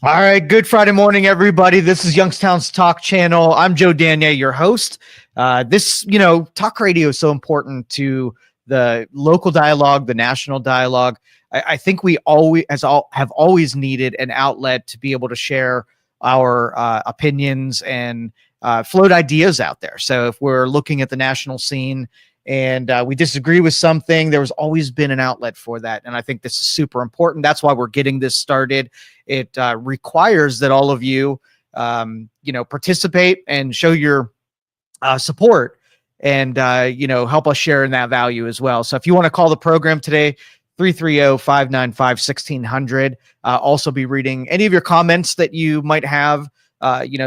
All right, good Friday morning, everybody. This is Youngstowns Talk Channel. I'm Joe Danyi, your host. Talk radio is so important to the local dialogue, the national dialogue. I think we have always needed an outlet to be able to share our opinions and float ideas out there. So if we're looking at the national scene and we disagree with something, there's always been an outlet for that. And I think this is super important. That's why we're getting this started. It requires that all of you, participate and show your support and, help us share in that value as well. So if you want to call the program today, 330-595-1600. Also be reading any of your comments that you might have,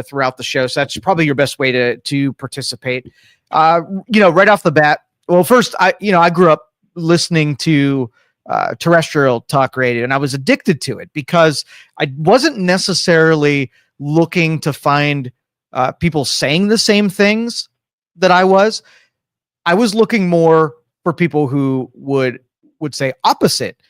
throughout the show. So that's probably your best way to participate. Right off the bat. Well, first, I grew up listening to terrestrial talk radio, and I was addicted to it because I wasn't necessarily looking to find people saying the same things that I was. I was looking more for people who would say opposite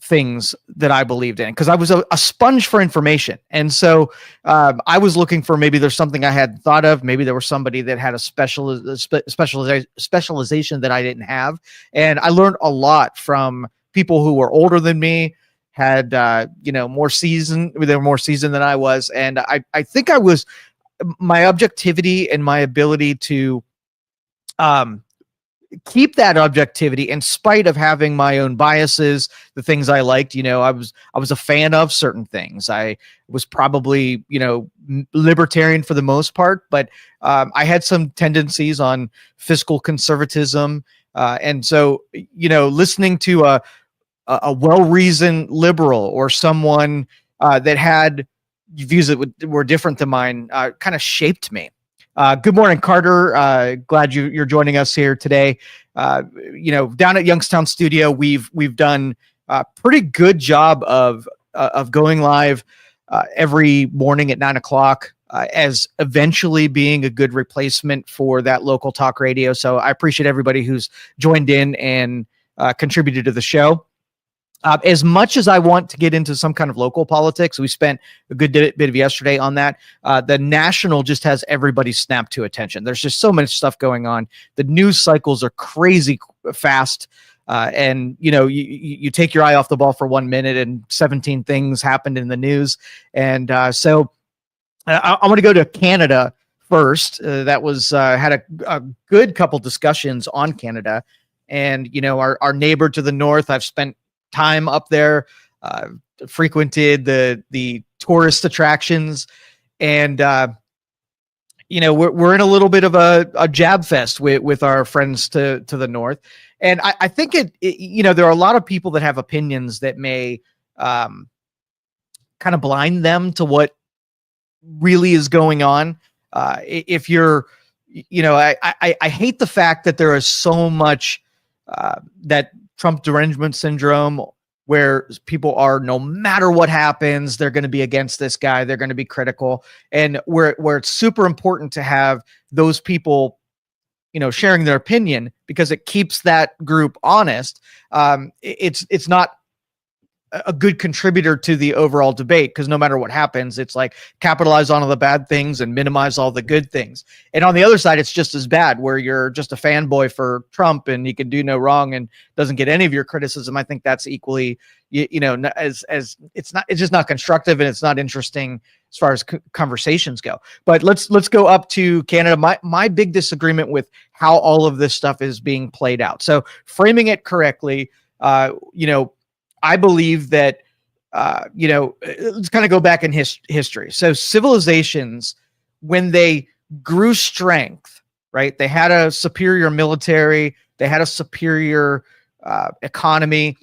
things that I believed in, because I was a sponge for information. And so I was looking for, maybe there's something I hadn't thought of. Maybe there was somebody that had a specialization that I didn't have. And I learned a lot from people who were older than me, had, more seasoned. They were more seasoned than I was. And I think my objectivity and my ability to keep that objectivity in spite of having my own biases, the things I liked. I was a fan of certain things. I was probably, libertarian for the most part, but I had some tendencies on fiscal conservatism. And so, listening to a well-reasoned liberal or someone that had views that were different than mine kind of shaped me. Good morning, Carter. Glad you're joining us here today. Down at Youngstown Studio, we've done a pretty good job of going live every morning at 9:00 as eventually being a good replacement for that local talk radio. So I appreciate everybody who's joined in and contributed to the show. As much as I want to get into some kind of local politics, we spent a good bit of yesterday on that. The national just has everybody snapped to attention. There's just so much stuff going on. The news cycles are crazy fast. And you take your eye off the ball for 1 minute and 17 things happened in the news. And so I want to go to Canada first. That was had a good couple discussions on Canada. And, our neighbor to the north, I've spent time up there, frequented the tourist attractions, and we're in a little bit of a jab fest with our friends to the north. And I think there are a lot of people that have opinions that may kind of blind them to what really is going on. If you're, I hate the fact that there is so much that Trump derangement syndrome, where people are, no matter what happens, they're going to be against this guy. They're going to be critical. And where it's super important to have those people, sharing their opinion, because it keeps that group honest. It's not a good contributor to the overall debate, because no matter what happens, it's like capitalize on all the bad things and minimize all the good things. And on the other side, it's just as bad, where you're just a fanboy for Trump and he can do no wrong and doesn't get any of your criticism. I think that's equally, as it's just not constructive, and it's not interesting as far as conversations go. But let's go up to Canada. My big disagreement with how all of this stuff is being played out. So framing it correctly, I believe that, let's kind of go back in history. So civilizations, when they grew strength, right, they had a superior military, they had a superior economy.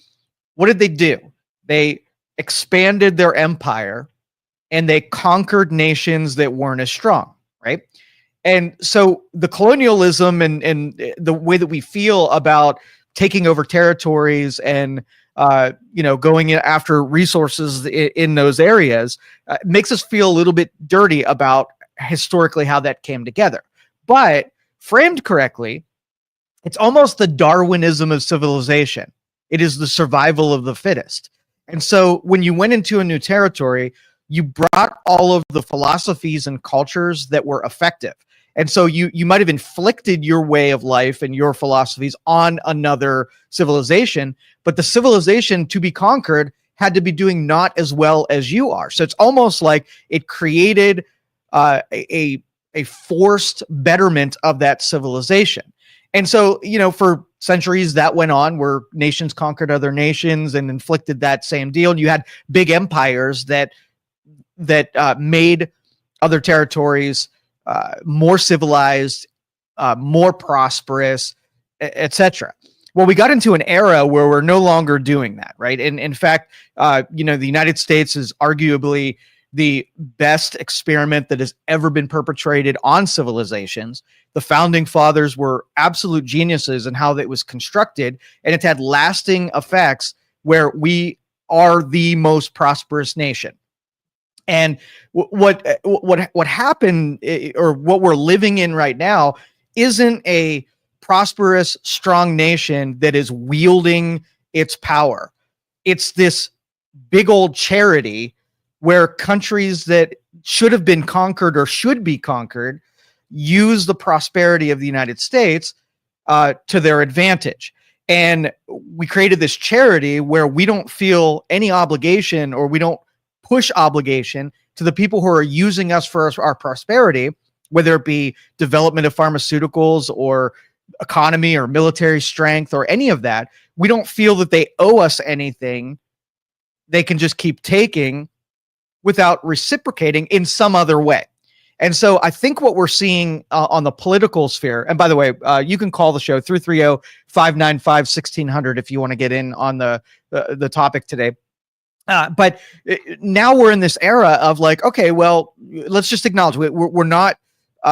What did they do? They expanded their empire and they conquered nations that weren't as strong, right? And so the colonialism and the way that we feel about taking over territories and going after resources in those areas makes us feel a little bit dirty about historically how that came together. But framed correctly, it's almost the Darwinism of civilization. It is the survival of the fittest. And so when you went into a new territory, you brought all of the philosophies and cultures that were effective. And so you might have inflicted your way of life and your philosophies on another civilization, but the civilization to be conquered had to be doing not as well as you are. So it's almost like it created a forced betterment of that civilization. And so, for centuries that went on where nations conquered other nations and inflicted that same deal. And you had big empires that made other territories more civilized, more prosperous, etc. Well, we got into an era where we're no longer doing that, right? And in fact, the United States is arguably the best experiment that has ever been perpetrated on civilizations. The founding fathers were absolute geniuses in how that was constructed, and it's had lasting effects where we are the most prosperous nation. And what happened, or what we're living in right now, isn't a prosperous, strong nation that is wielding its power. It's this big old charity where countries that should have been conquered or should be conquered use the prosperity of the United States to their advantage. And we created this charity where we don't feel any obligation, or we don't push obligation to the people who are using us for our prosperity, whether it be development of pharmaceuticals or economy or military strength or any of that. We don't feel that they owe us anything. They can just keep taking without reciprocating in some other way. And so I think what we're seeing on the political sphere, and by the way, you can call the show 330-595-1600 if you want to get in on the topic today. But now we're in this era of like, okay, well, let's just acknowledge we're not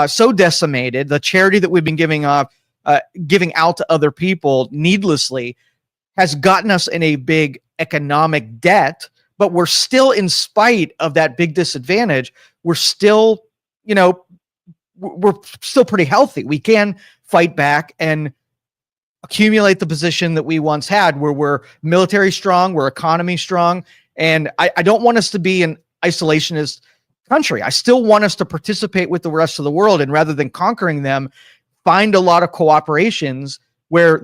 so decimated. The charity that we've been giving out to other people needlessly has gotten us in a big economic debt, but we're still, in spite of that big disadvantage, we're still, we're still pretty healthy. We can fight back and accumulate the position that we once had, where we're military strong, we're economy strong. And I don't want us to be an isolationist country. I still want us to participate with the rest of the world, and rather than conquering them, find a lot of cooperations where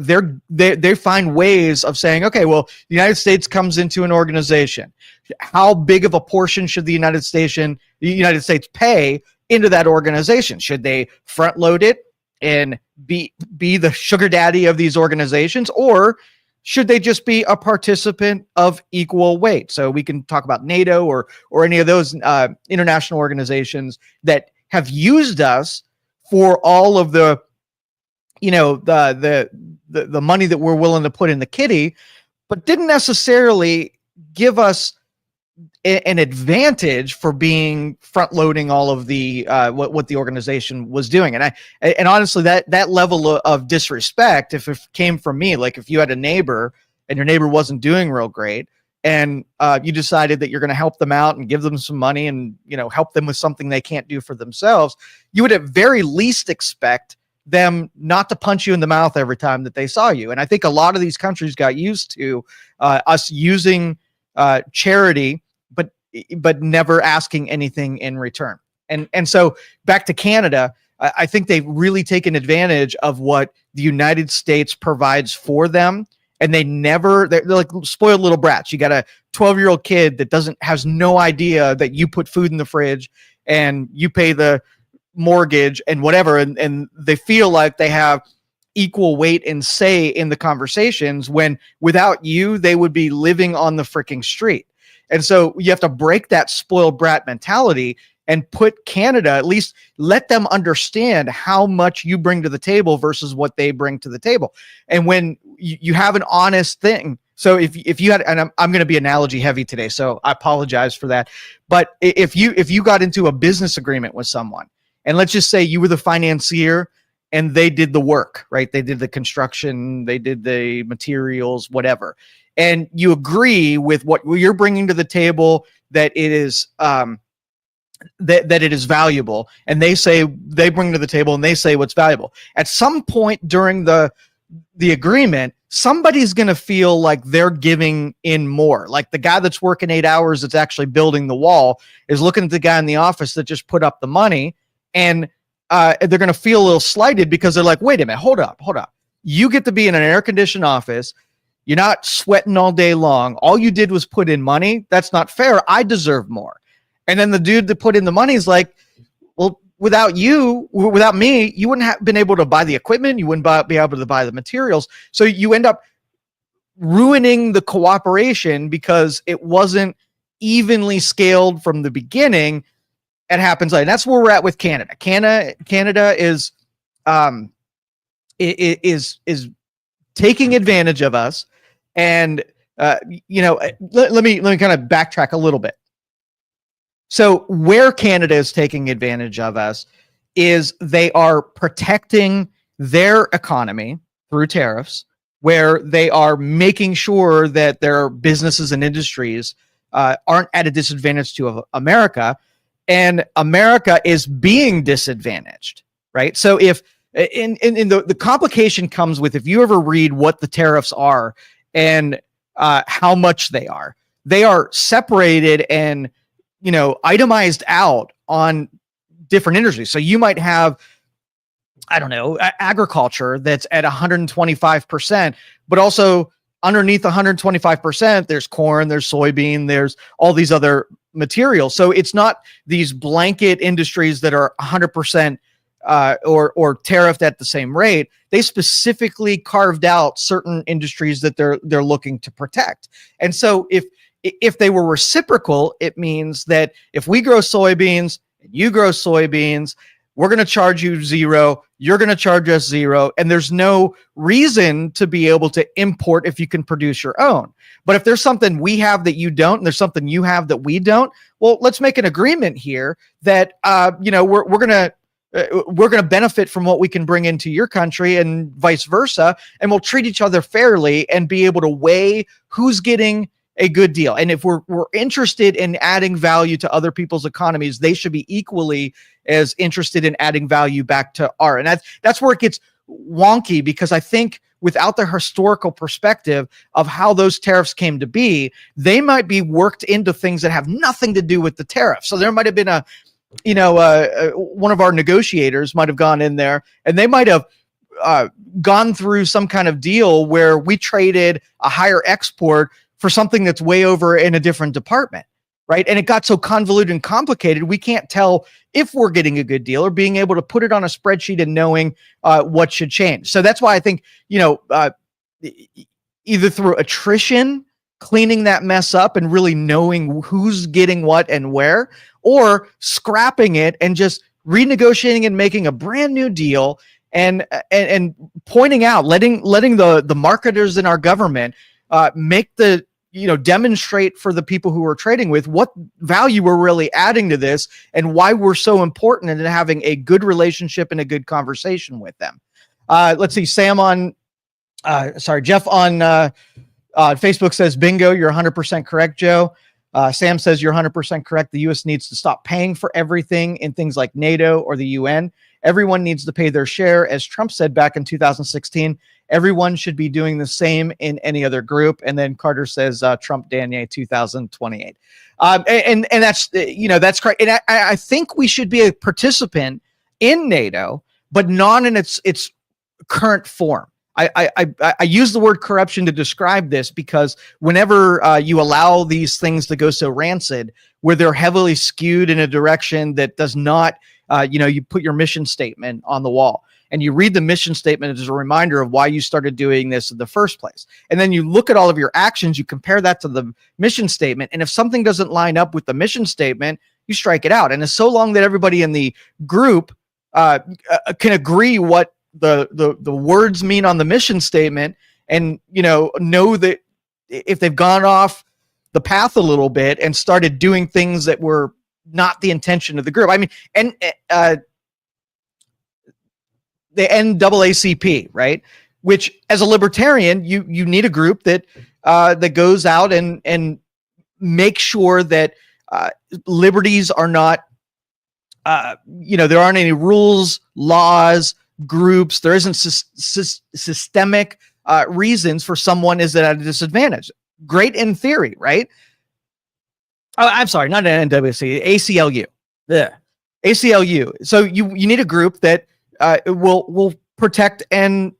they find ways of saying, okay, well, the United States comes into an organization. How big of a portion should the United States pay into that organization? Should they front load it and be the sugar daddy of these organizations, or should they just be a participant of equal weight? So we can talk about NATO or any of those international organizations that have used us for all of the the money that we're willing to put in the kitty, but didn't necessarily give us an advantage for being front loading all of the what the organization was doing. And honestly, that level of disrespect, if it came from me, like if you had a neighbor and your neighbor wasn't doing real great, and you decided that you're going to help them out and give them some money and help them with something they can't do for themselves, you would at very least expect them not to punch you in the mouth every time that they saw you. And I think a lot of these countries got used to us using charity, but never asking anything in return. And so back to Canada, I think they've really taken advantage of what the United States provides for them. And they're like spoiled little brats. You got a 12-year-old kid that has no idea that you put food in the fridge and you pay the mortgage and whatever. And they feel like they have equal weight and say in the conversations, when without you, they would be living on the freaking street. And so you have to break that spoiled brat mentality and put Canada, at least let them understand how much you bring to the table versus what they bring to the table. And when you have an honest thing, so if you had, and I'm going to be analogy heavy today, so I apologize for that. But if you got into a business agreement with someone, and let's just say you were the financier and they did the work, right? They did the construction, they did the materials, whatever. And you agree with what you're bringing to the table, that it is that it is valuable, and they bring to the table and they say what's valuable. At some point during the agreement, somebody's going to feel like they're giving in more. Like the guy that's working 8 hours that's actually building the wall is looking at the guy in the office that just put up the money, and they're going to feel a little slighted because they're like, wait a minute, hold up. You get to be in an air-conditioned office. You're not sweating all day long. All you did was put in money. That's not fair. I deserve more. And then the dude that put in the money is like, well, without me, you wouldn't have been able to buy the equipment. You wouldn't be able to buy the materials. So you end up ruining the cooperation because it wasn't evenly scaled from the beginning. It happens like, and that's where we're at with Canada. Canada is taking advantage of us. And, let me kind of backtrack a little bit. So where Canada is taking advantage of us is they are protecting their economy through tariffs, where they are making sure that their businesses and industries aren't at a disadvantage to America, and America is being disadvantaged, right? So if in the complication comes with, if you ever read what the tariffs are and how much they are separated and itemized out on different industries. So you might have, I don't know, agriculture that's at 125%, but also underneath 125%, there's corn, there's soybean, there's all these other materials. So it's not these blanket industries that are 100% or tariffed at the same rate. They specifically carved out certain industries that they're looking to protect. And so if they were reciprocal, it means that if we grow soybeans and you grow soybeans, we're going to charge you zero, you're going to charge us zero, and there's no reason to be able to import if you can produce your own. But if there's something we have that you don't, and there's something you have that we don't, well, let's make an agreement here that we're going to benefit from what we can bring into your country and vice versa, and we'll treat each other fairly and be able to weigh who's getting a good deal. And if we're interested in adding value to other people's economies, they should be equally as interested in adding value back to our. And that's where it gets wonky, because I think without the historical perspective of how those tariffs came to be, they might be worked into things that have nothing to do with the tariff. So there might have been one of our negotiators might have gone in there and they might have gone through some kind of deal where we traded a higher export for something that's way over in a different department, right? And it got so convoluted and complicated, we can't tell if we're getting a good deal or being able to put it on a spreadsheet and knowing what should change. So that's why I think, either through attrition, cleaning that mess up and really knowing who's getting what and where, or scrapping it and just renegotiating and making a brand new deal and pointing out, letting the marketers in our government demonstrate for the people who we're trading with what value we're really adding to this and why we're so important in having a good relationship and a good conversation with them. Let's see, Jeff on Facebook says, bingo, you're 100% correct, Joe. Sam says you're 100% correct. The U.S. needs to stop paying for everything in things like NATO or the UN. Everyone needs to pay their share. As Trump said back in 2016, everyone should be doing the same in any other group. And then Carter says, Trump Danyi 2028. And that's, that's correct. And I think we should be a participant in NATO, but not in its current form. I use the word corruption to describe this because whenever you allow these things to go so rancid, where they're heavily skewed in a direction that does not, you put your mission statement on the wall and you read the mission statement as a reminder of why you started doing this in the first place. And then you look at all of your actions, you compare that to the mission statement. And if something doesn't line up with the mission statement, you strike it out. And it's so long that everybody in the group can agree what the words mean on the mission statement and know that if they've gone off the path a little bit and started doing things that were not the intention of the group. I mean, and the NAACP, right? Which as a libertarian, you need a group that goes out and makes sure that liberties are not there aren't any rules, laws, groups. There isn't systemic reasons for someone is at a disadvantage. Great in theory, right? Oh, I'm sorry, not an NWC, ACLU. Yeah, ACLU. So you need a group that will protect and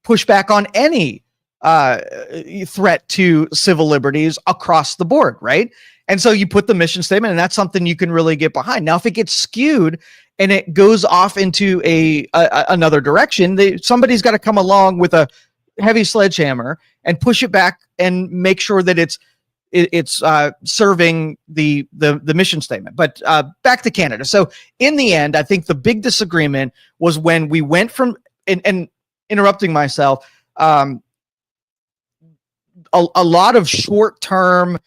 push back on any threat to civil liberties across the board, right? And so you put the mission statement, and that's something you can really get behind. Now, if it gets skewed and it goes off into another direction, somebody's got to come along with a heavy sledgehammer and push it back and make sure that it's serving the mission statement. But back to Canada. So in the end, I think the big disagreement was when we went from and interrupting myself. A lot of short-term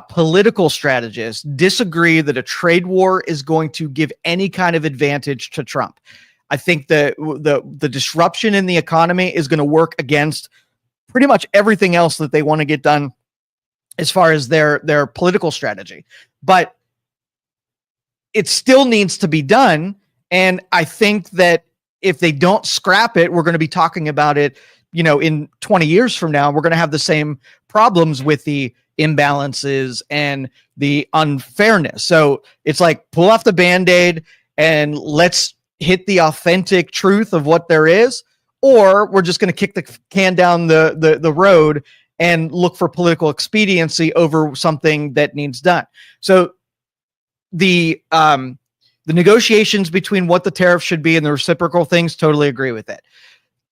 political strategists disagree that a trade war is going to give any kind of advantage to Trump. I think the disruption in the economy is going to work against pretty much everything else that they want to get done as far as their political strategy. But it still needs to be done. And I think that if they don't scrap it, we're going to be talking about it, in 20 years from now. We're going to have the same problems with the imbalances and the unfairness. So it's like, pull off the Band-Aid and let's hit the authentic truth of what there is, or we're just going to kick the can down the road and look for political expediency over something that needs done. So the negotiations between what the tariff should be and the reciprocal things, totally agree with it.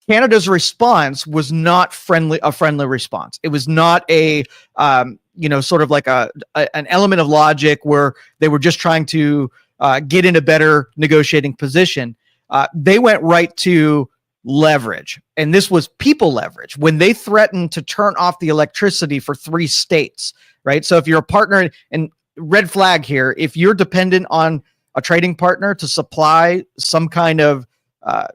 Canada's response was not a friendly response. It was not a sort of like an element of logic where they were just trying to get in a better negotiating position. They went right to leverage, and this was people leverage when they threatened to turn off the electricity for 3 states, right? So if you're a partner, and red flag here, if you're dependent on a trading partner to supply some kind of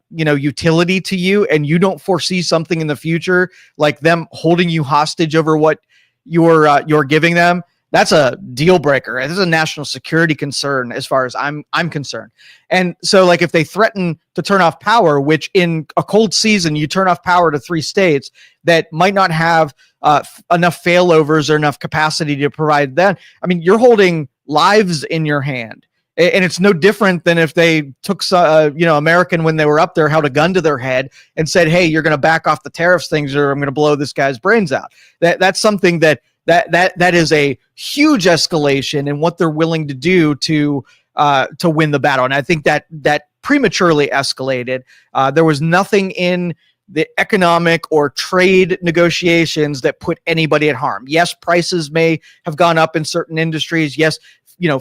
utility to you, and you don't foresee something in the future like them holding you hostage over what you're giving them, that's a deal breaker. This is a national security concern as far as I'm concerned. And so, like, if they threaten to turn off power, which in a cold season you turn off power to 3 states that might not have enough failovers or enough capacity to provide that, I mean, you're holding lives in your hand. And it's no different than if they took, American, when they were up there, held a gun to their head and said, "Hey, you're going to back off the tariffs things, or I'm going to blow this guy's brains out." That's something that is a huge escalation in what they're willing to do to win the battle. And I think that prematurely escalated. There was nothing in the economic or trade negotiations that put anybody at harm. Yes, prices may have gone up in certain industries. Yes,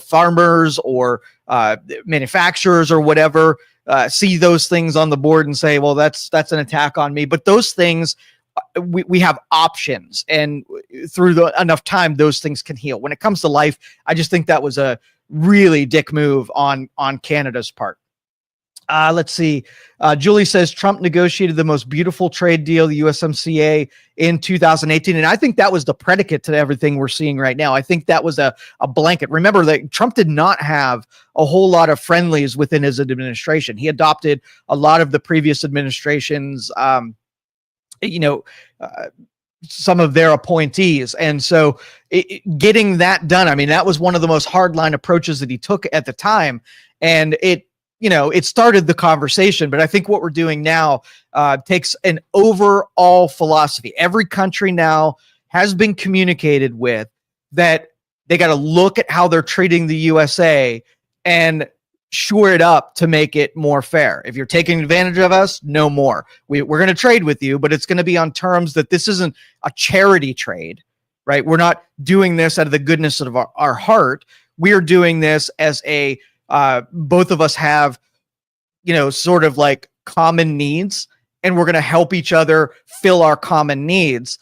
farmers or manufacturers or whatever see those things on the board and say, well, that's an attack on me. But those things, we have options, and through enough time, those things can heal. When it comes to life, I just think that was a really dick move on Canada's part. Let's see. Julie says Trump negotiated the most beautiful trade deal, the USMCA, in 2018. And I think that was the predicate to everything we're seeing right now. I think that was a blanket. Remember that Trump did not have a whole lot of friendlies within his administration. He adopted a lot of the previous administration's, some of their appointees. And so getting that done, I mean, that was one of the most hardline approaches that he took at the time. And it started the conversation, but I think what we're doing now takes an overall philosophy. Every country now has been communicated with that they got to look at how they're treating the USA and shore it up to make it more fair. If you're taking advantage of us, no more. We're going to trade with you, but it's going to be on terms that this isn't a charity trade, right? We're not doing this out of the goodness of our heart. We are doing this as both of us have, sort of like common needs, and we're going to help each other fill our common needs.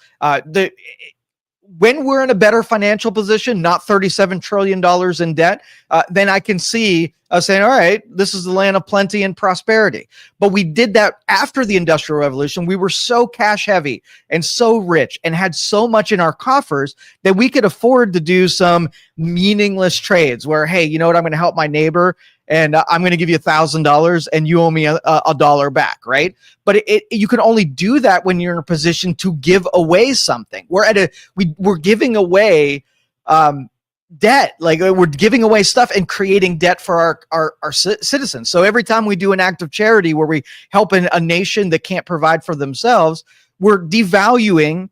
When we're in a better financial position, not $37 trillion in debt, then I can see saying, all right, this is the land of plenty and prosperity. But we did that after the Industrial Revolution. We were so cash heavy and so rich and had so much in our coffers that we could afford to do some meaningless trades where, hey, you know what, I'm going to help my neighbor and I'm going to give you $1,000 and you owe me a dollar back, right? But you can only do that when you're in a position to give away something. We're giving away debt, like we're giving away stuff and creating debt for our citizens. So every time we do an act of charity where we help a nation that can't provide for themselves, we're devaluing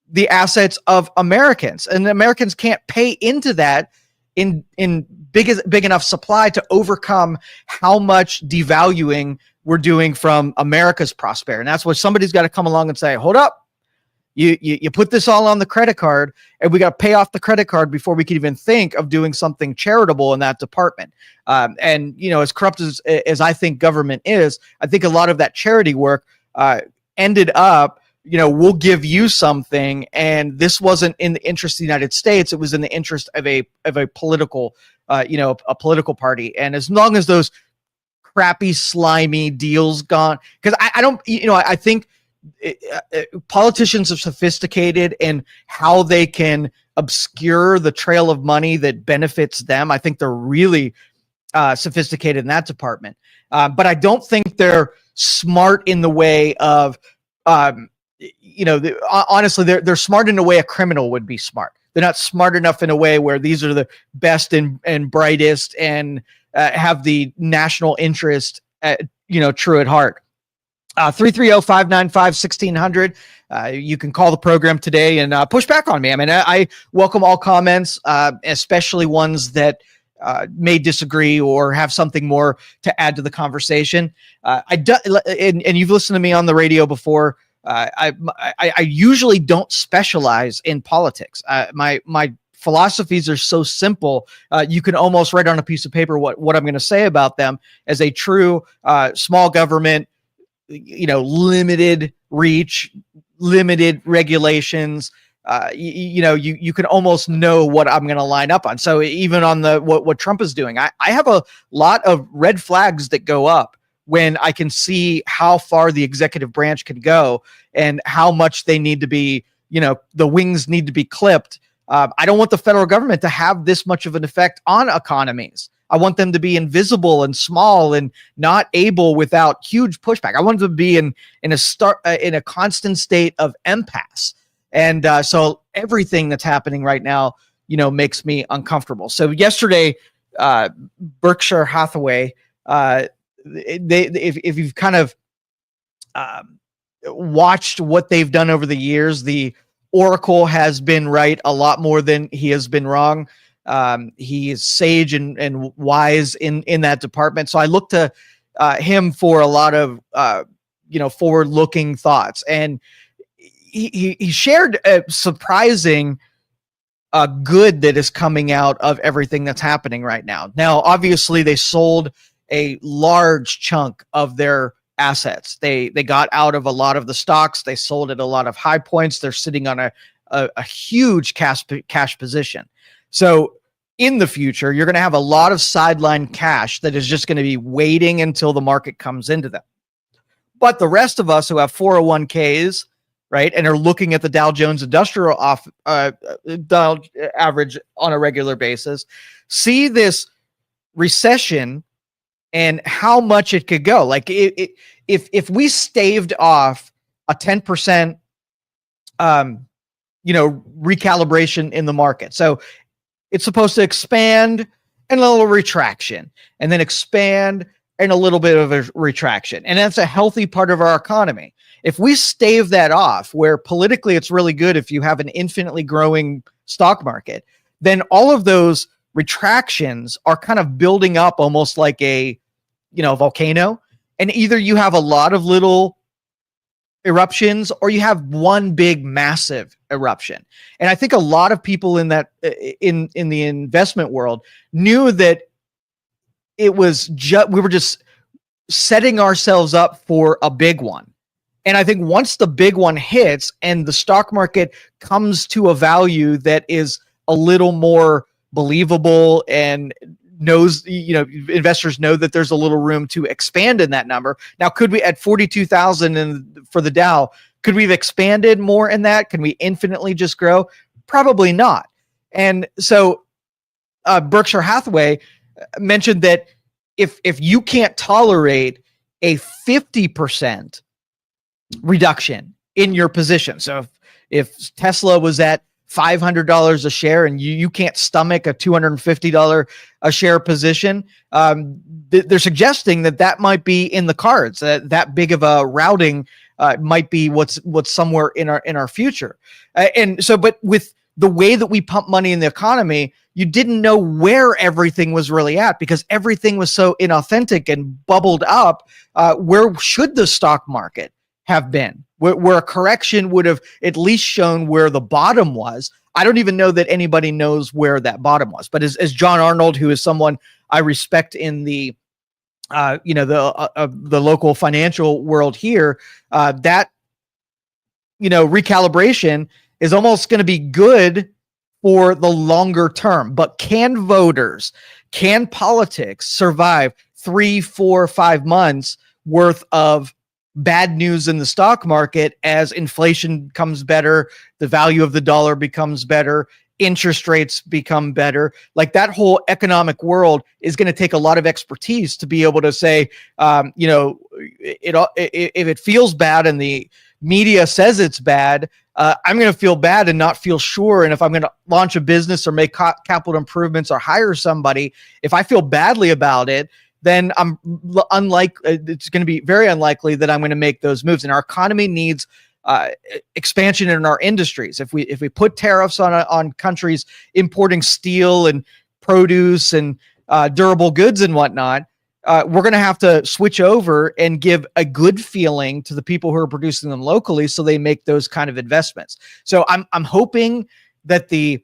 the assets of Americans, and Americans can't pay into that in big enough supply to overcome how much devaluing we're doing from America's prosperity. And that's what somebody's got to come along and say, hold up. You put this all on the credit card, and we got to pay off the credit card before we can even think of doing something charitable in that department. And, you know, as corrupt as I think government is, I think a lot of that charity work ended up, you know, we'll give you something, and this wasn't in the interest of the United States. It was in the interest of a political, a political party. And as long as those crappy, slimy deals gone, because I don't, you know, I think politicians are sophisticated in how they can obscure the trail of money that benefits them. I think they're really sophisticated in that department. But I don't think they're smart in the way of, honestly, they're smart in a way a criminal would be smart. They're not smart enough in a way where these are the best and brightest and have the national interest, true at heart. 330-595-1600. You can call the program today and push back on me. I mean, I welcome all comments, especially ones that may disagree or have something more to add to the conversation. And you've listened to me on the radio before. I usually don't specialize in politics. My philosophies are so simple. You can almost write on a piece of paper what I'm going to say about them as a true small government, limited reach, limited regulations. You can almost know what I'm going to line up on. So even on what Trump is doing, I have a lot of red flags that go up when I can see how far the executive branch can go and how much they need to be, the wings need to be clipped. I don't want the federal government to have this much of an effect on economies. I want them to be invisible and small and not able without huge pushback. I want them to be in a constant state of impasse. And so everything that's happening right now, makes me uncomfortable. So yesterday, Berkshire Hathaway, if you've kind of watched what they've done over the years, the Oracle has been right a lot more than he has been wrong. He is sage and wise in that department. So I look to him for a lot of, forward-looking thoughts. And he shared a surprising good that is coming out of everything that's happening right now. Now, obviously, they sold a large chunk of their assets. They got out of a lot of the stocks. They sold at a lot of high points. They're sitting on a huge cash position. So in the future, you're going to have a lot of sideline cash that is just going to be waiting until the market comes into them. But the rest of us who have 401ks, right, and are looking at the Dow Jones Industrial Dow average on a regular basis, see this recession and how much it could go. Like if we staved off a 10%, recalibration in the market. So it's supposed to expand and a little retraction, and then expand and a little bit of a retraction. And that's a healthy part of our economy. If we stave that off, where politically it's really good if you have an infinitely growing stock market, then all of those retractions are kind of building up almost like a, volcano. And either you have a lot of little eruptions or you have one big massive eruption. And I think a lot of people in that in the investment world knew that it was we were just setting ourselves up for a big one. And I think once the big one hits and the stock market comes to a value that is a little more believable and knows, investors know that there's a little room to expand in that number. Now, could we at 42,000 and for the Dow, could we have expanded more in that? Can we infinitely just grow? Probably not. And so Berkshire Hathaway mentioned that if you can't tolerate a 50% reduction in your position, so if Tesla was at $500 a share and you can't stomach a $250 a share position, they're suggesting that might be in the cards. That big of a routing might be what's somewhere in our future. And so, but with the way that we pump money in the economy, you didn't know where everything was really at because everything was so inauthentic and bubbled up. Where should the stock market have been? Where a correction would have at least shown where the bottom was. I don't even know that anybody knows where that bottom was. But as John Arnold, who is someone I respect in the the local financial world here, that recalibration is almost going to be good for the longer term. But can voters, can politics survive 3, 4, 5 months worth of bad news in the stock market as inflation comes better, the value of the dollar becomes better, interest rates become better? Like, that whole economic world is going to take a lot of expertise to be able to say, if it feels bad and the media says it's bad, I'm going to feel bad and not feel sure. And if I'm going to launch a business or make capital improvements or hire somebody, if I feel badly about it, then it's going to be very unlikely that I'm going to make those moves. And our economy needs expansion in our industries. If we put tariffs on countries importing steel and produce and durable goods and whatnot, we're going to have to switch over and give a good feeling to the people who are producing them locally, so they make those kind of investments. So I'm hoping that the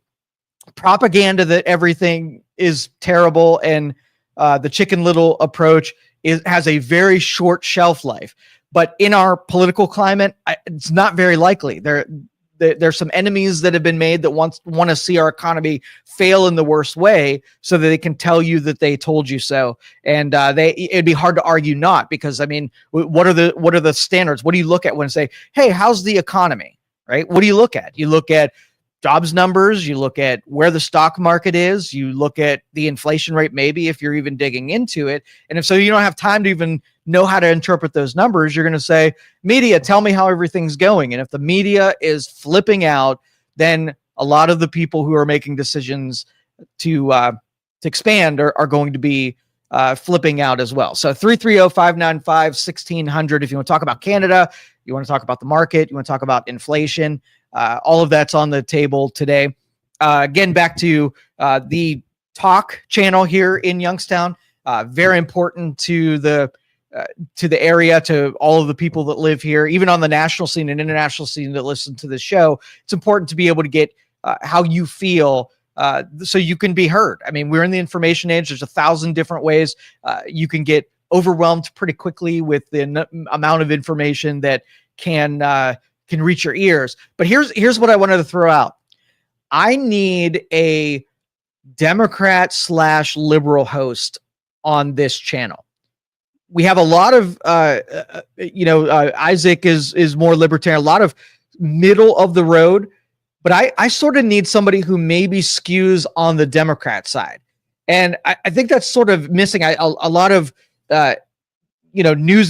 propaganda that everything is terrible and the Chicken Little approach has a very short shelf life. But in our political climate, it's not very likely. There's some enemies that have been made that want to see our economy fail in the worst way, so that they can tell you that they told you so. And it'd be hard to argue not, because I mean, what are the standards? What do you look at when say, hey, how's the economy? Right? What do you look at? You look at jobs numbers, you look at where the stock market is, you look at the inflation rate, maybe, if you're even digging into it. And if so, you don't have time to even know how to interpret those numbers. You're going to say, media, tell me how everything's going. And if the media is flipping out, then a lot of the people who are making decisions to expand are going to be flipping out as well. So 330-595-1600. If you want to talk about Canada, you want to talk about the market, you want to talk about inflation, all of that's on the table today. Again, back to the talk channel here in Youngstown. Very important to the area, to all of the people that live here, even on the national scene and international scene that listen to this show. It's important to be able to get how you feel, so you can be heard. I mean, we're in the information age. There's 1,000 different ways you can get overwhelmed pretty quickly with the amount of information that can reach your ears. But here's what I wanted to throw out. I need a Democrat/liberal host on this channel. We have a lot of, Isaac is more libertarian, a lot of middle of the road, but I sort of need somebody who maybe skews on the Democrat side. And I think that's sort of missing. A lot of, news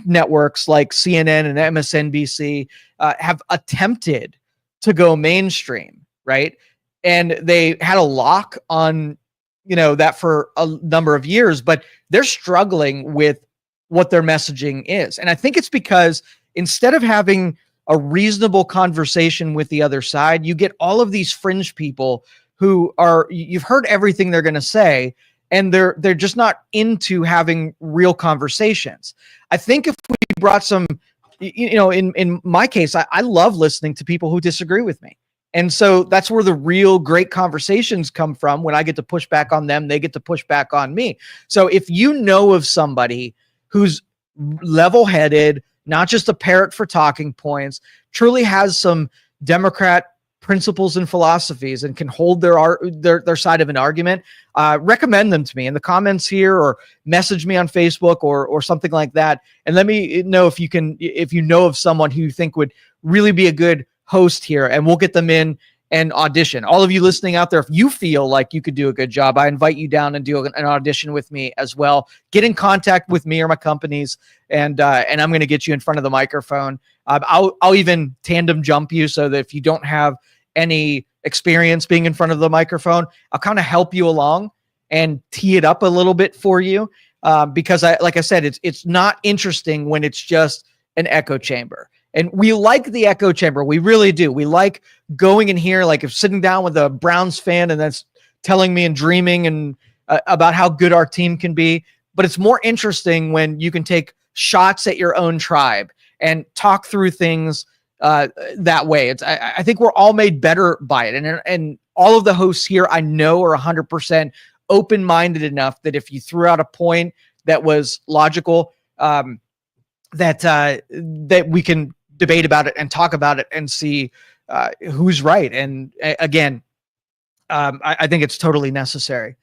networks like CNN and MSNBC have attempted to go mainstream, right? And they had a lock on, that for a number of years, but they're struggling with what their messaging is. And I think it's because instead of having a reasonable conversation with the other side, you get all of these fringe people who you've heard everything they're going to say, and they're just not into having real conversations. I think if we brought some, in my case, I love listening to people who disagree with me. And so that's where the real great conversations come from. When I get to push back on them, they get to push back on me. So if you know of somebody who's level-headed, not just a parrot for talking points, truly has some Democrat principles and philosophies and can hold their side of an argument, recommend them to me in the comments here, or message me on Facebook or something like that, and let me know if you know of someone who you think would really be a good host here, and we'll get them in and audition. All of you listening out there, if you feel like you could do a good job, I invite you down and do an audition with me as well. Get in contact with me or my companies, and I'm going to get you in front of the microphone. I'll even tandem jump you, so that if you don't have any experience being in front of the microphone, I'll kind of help you along and tee it up a little bit for you. Because like I said, it's not interesting when it's just an echo chamber. And we like the echo chamber. We really do. We like going in here, like if sitting down with a Browns fan and that's telling me and dreaming and about how good our team can be. But it's more interesting when you can take shots at your own tribe and talk through things that way. I think we're all made better by it. And all of the hosts here I know are 100% open-minded enough that if you threw out a point that was logical, that we can debate about it and talk about it and see who's right. And again, I think it's totally necessary.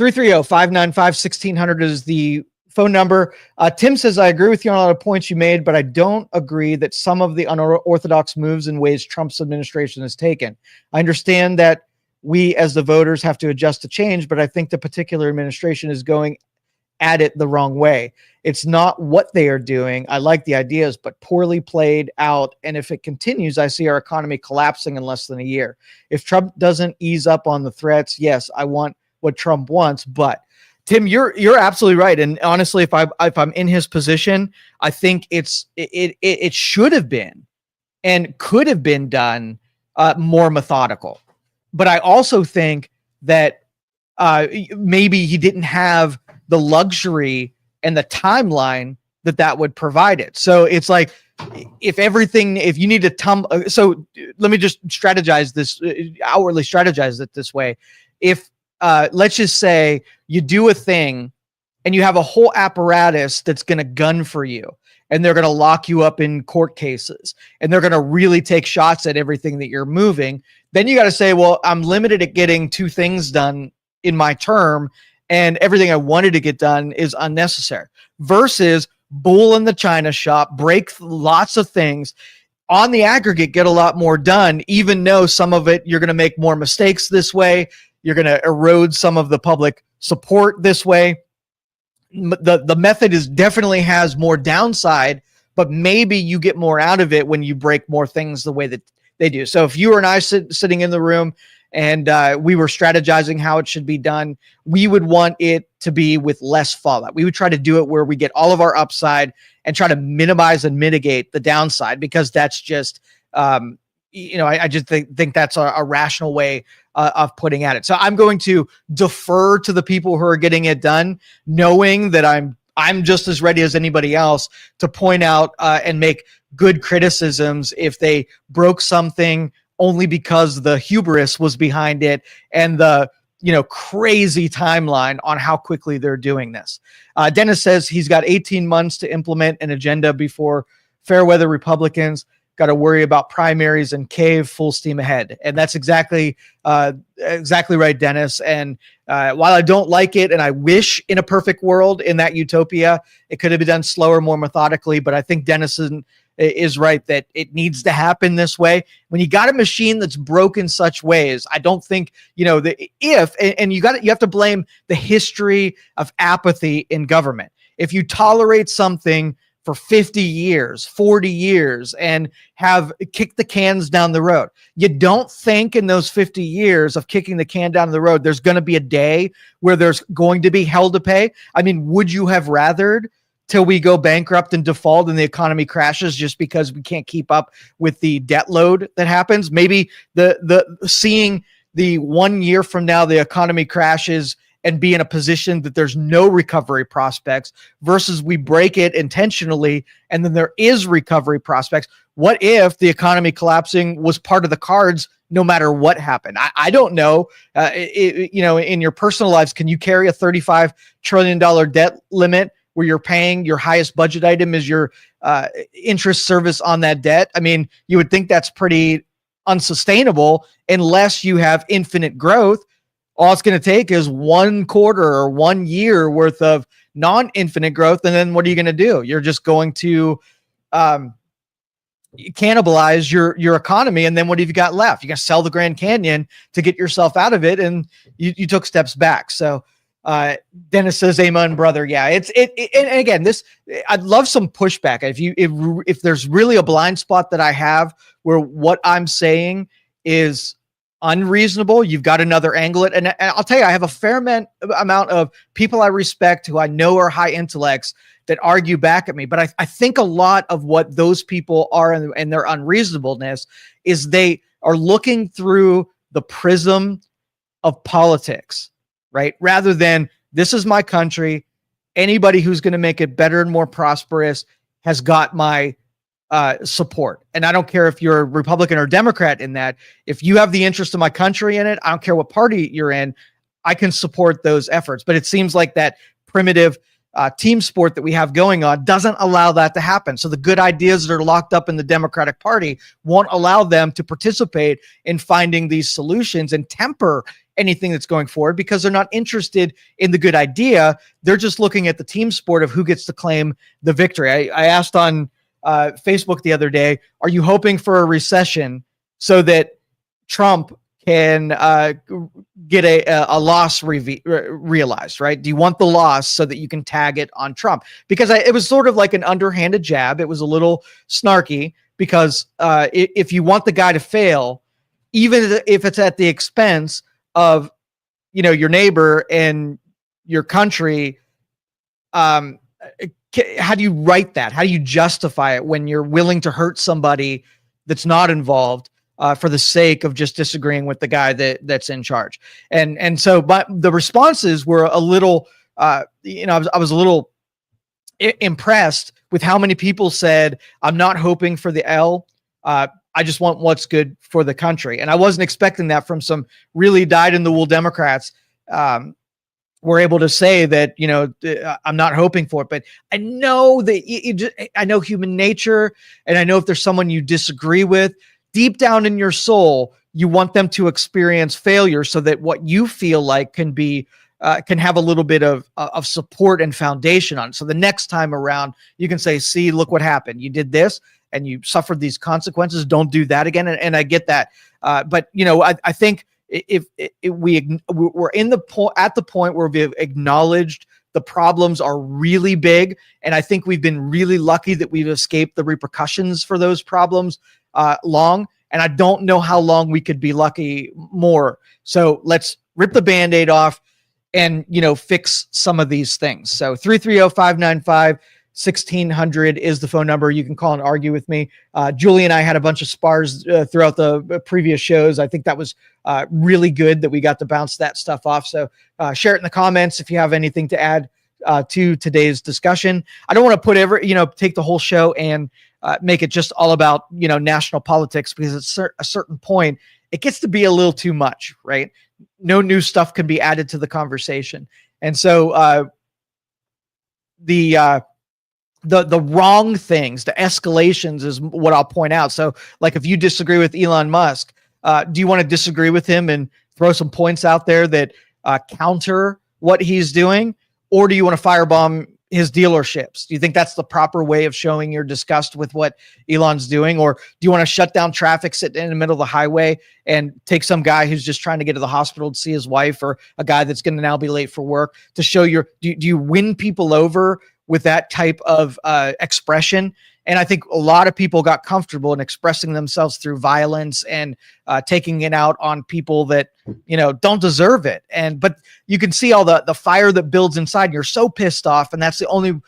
330-595-1600 is the phone number. Tim says, I agree with you on a lot of points you made, but I don't agree that some of the unorthodox moves and ways Trump's administration has taken. I understand that we as the voters have to adjust to change, but I think the particular administration is going at it the wrong way. It's not what they are doing. I like the ideas, but poorly played out. And if it continues, I see our economy collapsing in less than a year. If Trump doesn't ease up on the threats, yes, I want what Trump wants. But Tim, you're absolutely right. And honestly, if I'm in his position, I think it should have been and could have been done more methodical. But I also think that maybe he didn't have the luxury and the timeline that would provide it. So it's like, if you need to so let me just strategize this, outwardly strategize it this way. If let's just say you do a thing and you have a whole apparatus that's going to gun for you, and they're going to lock you up in court cases, and they're going to really take shots at everything that you're moving, then you got to say, well, I'm limited at getting 2 things done in my term, and everything I wanted to get done is unnecessary, versus bull in the china shop, break lots of things, on the aggregate, get a lot more done, even though some of it you're going to make more mistakes this way. You're going to erode some of the public support this way. The method definitely has more downside, but maybe you get more out of it when you break more things the way that they do. So if you and I sitting in the room and we were strategizing how it should be done, we would want it to be with less fallout. We would try to do it where we get all of our upside and try to minimize and mitigate the downside, because that's just, I just think that's a rational way of putting at it. So I'm going to defer to the people who are getting it done, knowing that I'm just as ready as anybody else to point out and make good criticisms if they broke something only because the hubris was behind it and the crazy timeline on how quickly they're doing this. Dennis says he's got 18 months to implement an agenda before fair weather Republicans got to worry about primaries and cave full steam ahead. And that's exactly right, Dennis. And while I don't like it, and I wish in a perfect world, in that utopia, it could have been done slower, more methodically, but I think Dennis is right that it needs to happen this way. When you got a machine that's broken such ways, I don't think, you have to blame the history of apathy in government. If you tolerate something for 50 years, 40 years, and have kicked the cans down the road, you don't think in those 50 years of kicking the can down the road, there's going to be a day where there's going to be hell to pay? I mean, would you have rathered till we go bankrupt and default and the economy crashes just because we can't keep up with the debt load that happens? Maybe seeing the 1 year from now, the economy crashes and be in a position that there's no recovery prospects, versus we break it intentionally and then there is recovery prospects. What if the economy collapsing was part of the cards no matter what happened? I don't know. In your personal lives, can you carry a $35 trillion debt limit where you're paying your highest budget item is your interest service on that debt? I mean, you would think that's pretty unsustainable unless you have infinite growth. All it's going to take is 1 quarter or 1 year worth of non-infinite growth. And then what are you going to do? You're just going to cannibalize your economy. And then what have you got left? You're going to sell the Grand Canyon to get yourself out of it. And you took steps back. So Dennis says, amen, brother. Yeah, and again, I'd love some pushback. If there's really a blind spot that I have where what I'm saying is unreasonable, you've got another angle. And I'll tell you, I have a fair amount of people I respect who I know are high intellects that argue back at me. But I think a lot of what those people are and their unreasonableness is they are looking through the prism of politics, right? Rather than, this is my country. Anybody who's going to make it better and more prosperous has got my support. And I don't care if you're a Republican or Democrat in that. If you have the interest of my country in it, I don't care what party you're in, I can support those efforts. But it seems like that primitive team sport that we have going on doesn't allow that to happen. So the good ideas that are locked up in the Democratic Party won't allow them to participate in finding these solutions and temper anything that's going forward because they're not interested in the good idea. They're just looking at the team sport of who gets to claim the victory. I asked on Facebook the other day, are you hoping for a recession so that Trump can get a loss realized, right? Do you want the loss so that you can tag it on Trump? Because it was sort of like an underhanded jab. It was a little snarky because if you want the guy to fail, even if it's at the expense of, your neighbor and your country, how do you write that? How do you justify it when you're willing to hurt somebody that's not involved for the sake of just disagreeing with the guy that's in charge? And so, but the responses were a little, I was a little impressed with how many people said, I'm not hoping for the L. I just want what's good for the country. And I wasn't expecting that from some really dyed-in-the-wool Democrats. Were able to say that, I'm not hoping for it, but I know that I know human nature. And I know if there's someone you disagree with, deep down in your soul, you want them to experience failure so that what you feel like can have a little bit of support and foundation on it. So the next time around, you can say, see, look what happened. You did this and you suffered these consequences. Don't do that again. And I get that. But I think if we're at the point where we've acknowledged the problems are really big, and I think we've been really lucky that we've escaped the repercussions for those problems long, and I don't know how long we could be lucky more. So let's rip the Band-Aid off and fix some of these things. So 330-595-1600 is the phone number. You can call and argue with me. Julie and I had a bunch of spars throughout the previous shows. I think that was really good that we got to bounce that stuff off. So share it in the comments if you have anything to add to today's discussion. I don't want to take the whole show and make it just all about, national politics, because at a certain point, it gets to be a little too much, right? No new stuff can be added to the conversation. And so the wrong things, the escalations is what I'll point out. So like if you disagree with Elon Musk, do you want to disagree with him and throw some points out there that counter what he's doing? Or do you want to firebomb his dealerships? Do you think that's the proper way of showing your disgust with what Elon's doing? Or do you want to shut down traffic, sit in the middle of the highway and take some guy who's just trying to get to the hospital to see his wife, or a guy that's going to now be late for work, to show do you win people over with that type of expression? And I think a lot of people got comfortable in expressing themselves through violence and taking it out on people that, don't deserve it. But you can see all the fire that builds inside, and you're so pissed off. And that's the only,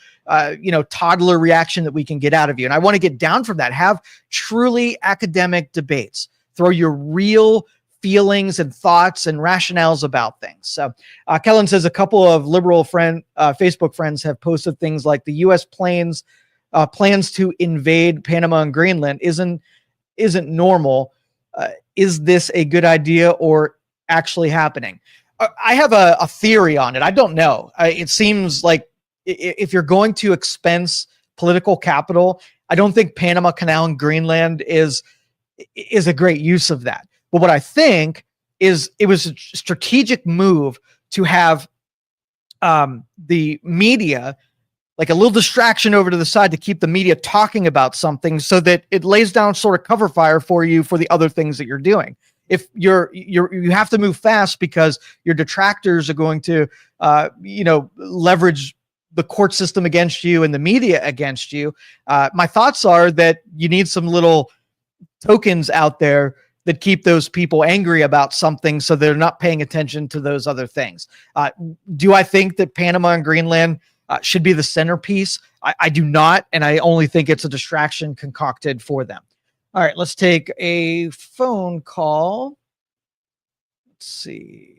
toddler reaction that we can get out of you. And I want to get down from that. Have truly academic debates. Throw your real feelings and thoughts and rationales about things. So Kellen says a couple of liberal Facebook friends have posted things like the U.S. plans to invade Panama and Greenland isn't normal. Is this a good idea or actually happening? I have a theory on it. I don't know. It seems like if you're going to expense political capital, I don't think Panama Canal and Greenland is is a great use of that. But what I think is it was a strategic move to have the media, like a little distraction over to the side to keep the media talking about something so that it lays down sort of cover fire for you for the other things that you're doing. If you have to move fast because your detractors are going to, leverage the court system against you and the media against you. My thoughts are that you need some little tokens out there that keep those people angry about something so they're not paying attention to those other things. Do I think that Panama and Greenland should be the centerpiece? I do not, and I only think it's a distraction concocted for them. All right, let's take a phone call. Let's see.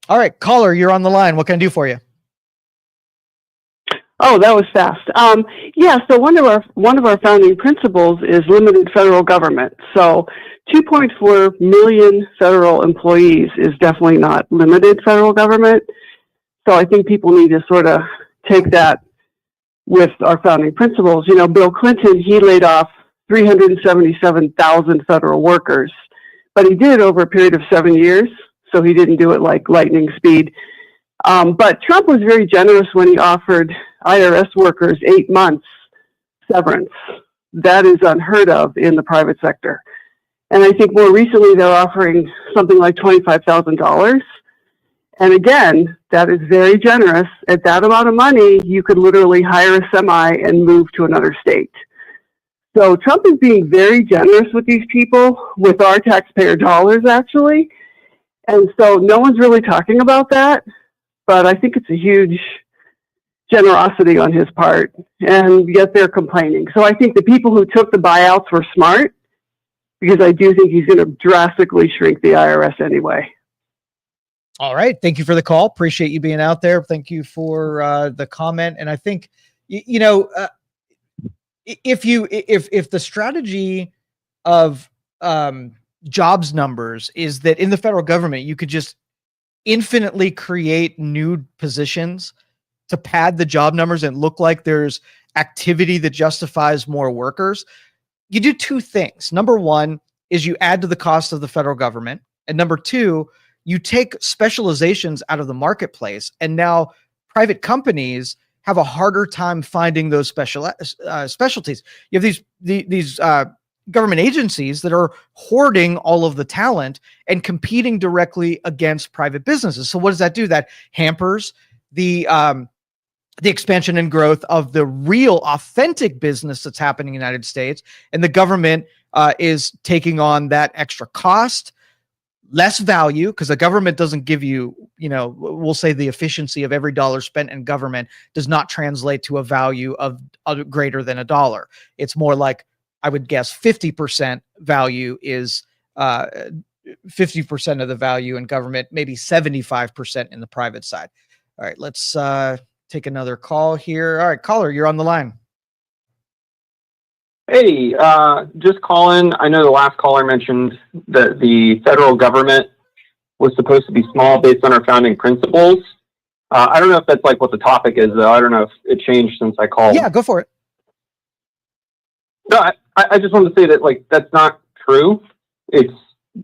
All right, caller, you're on the line. What can I do for you? Oh, that was fast. So one of our founding principles is limited federal government. So 2.4 million federal employees is definitely not limited federal government. So I think people need to sort of take that with our founding principles. You know, Bill Clinton, he laid off 377,000 federal workers, but he did it over a period of 7 years. So he didn't do it like lightning speed. But Trump was very generous when he offered IRS workers 8 months severance. That is unheard of in the private sector. And I think more recently they're offering something like $25,000. And again, that is very generous. At that amount of money, you could literally hire a semi and move to another state. So Trump is being very generous with these people, with our taxpayer dollars, actually. And so no one's really talking about that. But I think it's a huge generosity on his part, and yet they're complaining. So I think the people who took the buyouts were smart, because I do think he's going to drastically shrink the IRS anyway. All right. Thank you for the call. Appreciate you being out there. Thank you for the comment. And I think, if the strategy of jobs numbers is that in the federal government, you could just infinitely create new positions to pad the job numbers and look like there's activity that justifies more workers, you do two things. Number one is you add to the cost of the federal government. And number two, you take specializations out of the marketplace. And now private companies have a harder time finding those specialties. You have these government agencies that are hoarding all of the talent and competing directly against private businesses. So what does that do? That hampers the expansion and growth of the real authentic business that's happening in the United States. And the government is taking on that extra cost, less value, because the government doesn't give you, we'll say the efficiency of every dollar spent in government does not translate to a value of greater than $1. It's more like, I would guess 50% value is 50% of the value in government, maybe 75% in the private side. All right, let's take another call here. All right, caller, you're on the line. Hey, just calling. I know the last caller mentioned that the federal government was supposed to be small based on our founding principles. I don't know if that's like what the topic is, though. I don't know if it changed since I called. Yeah, go for it. No, I just wanted to say that, like, that's not true. It's,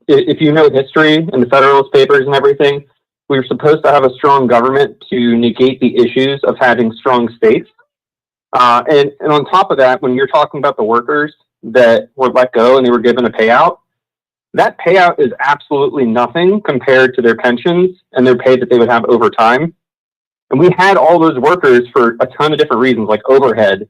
if you know history and the Federalist Papers and everything, we were supposed to have a strong government to negate the issues of having strong states. And on top of that, when you're talking about the workers that were let go and they were given a payout, that payout is absolutely nothing compared to their pensions and their pay that they would have over time. And we had all those workers for a ton of different reasons, like overhead,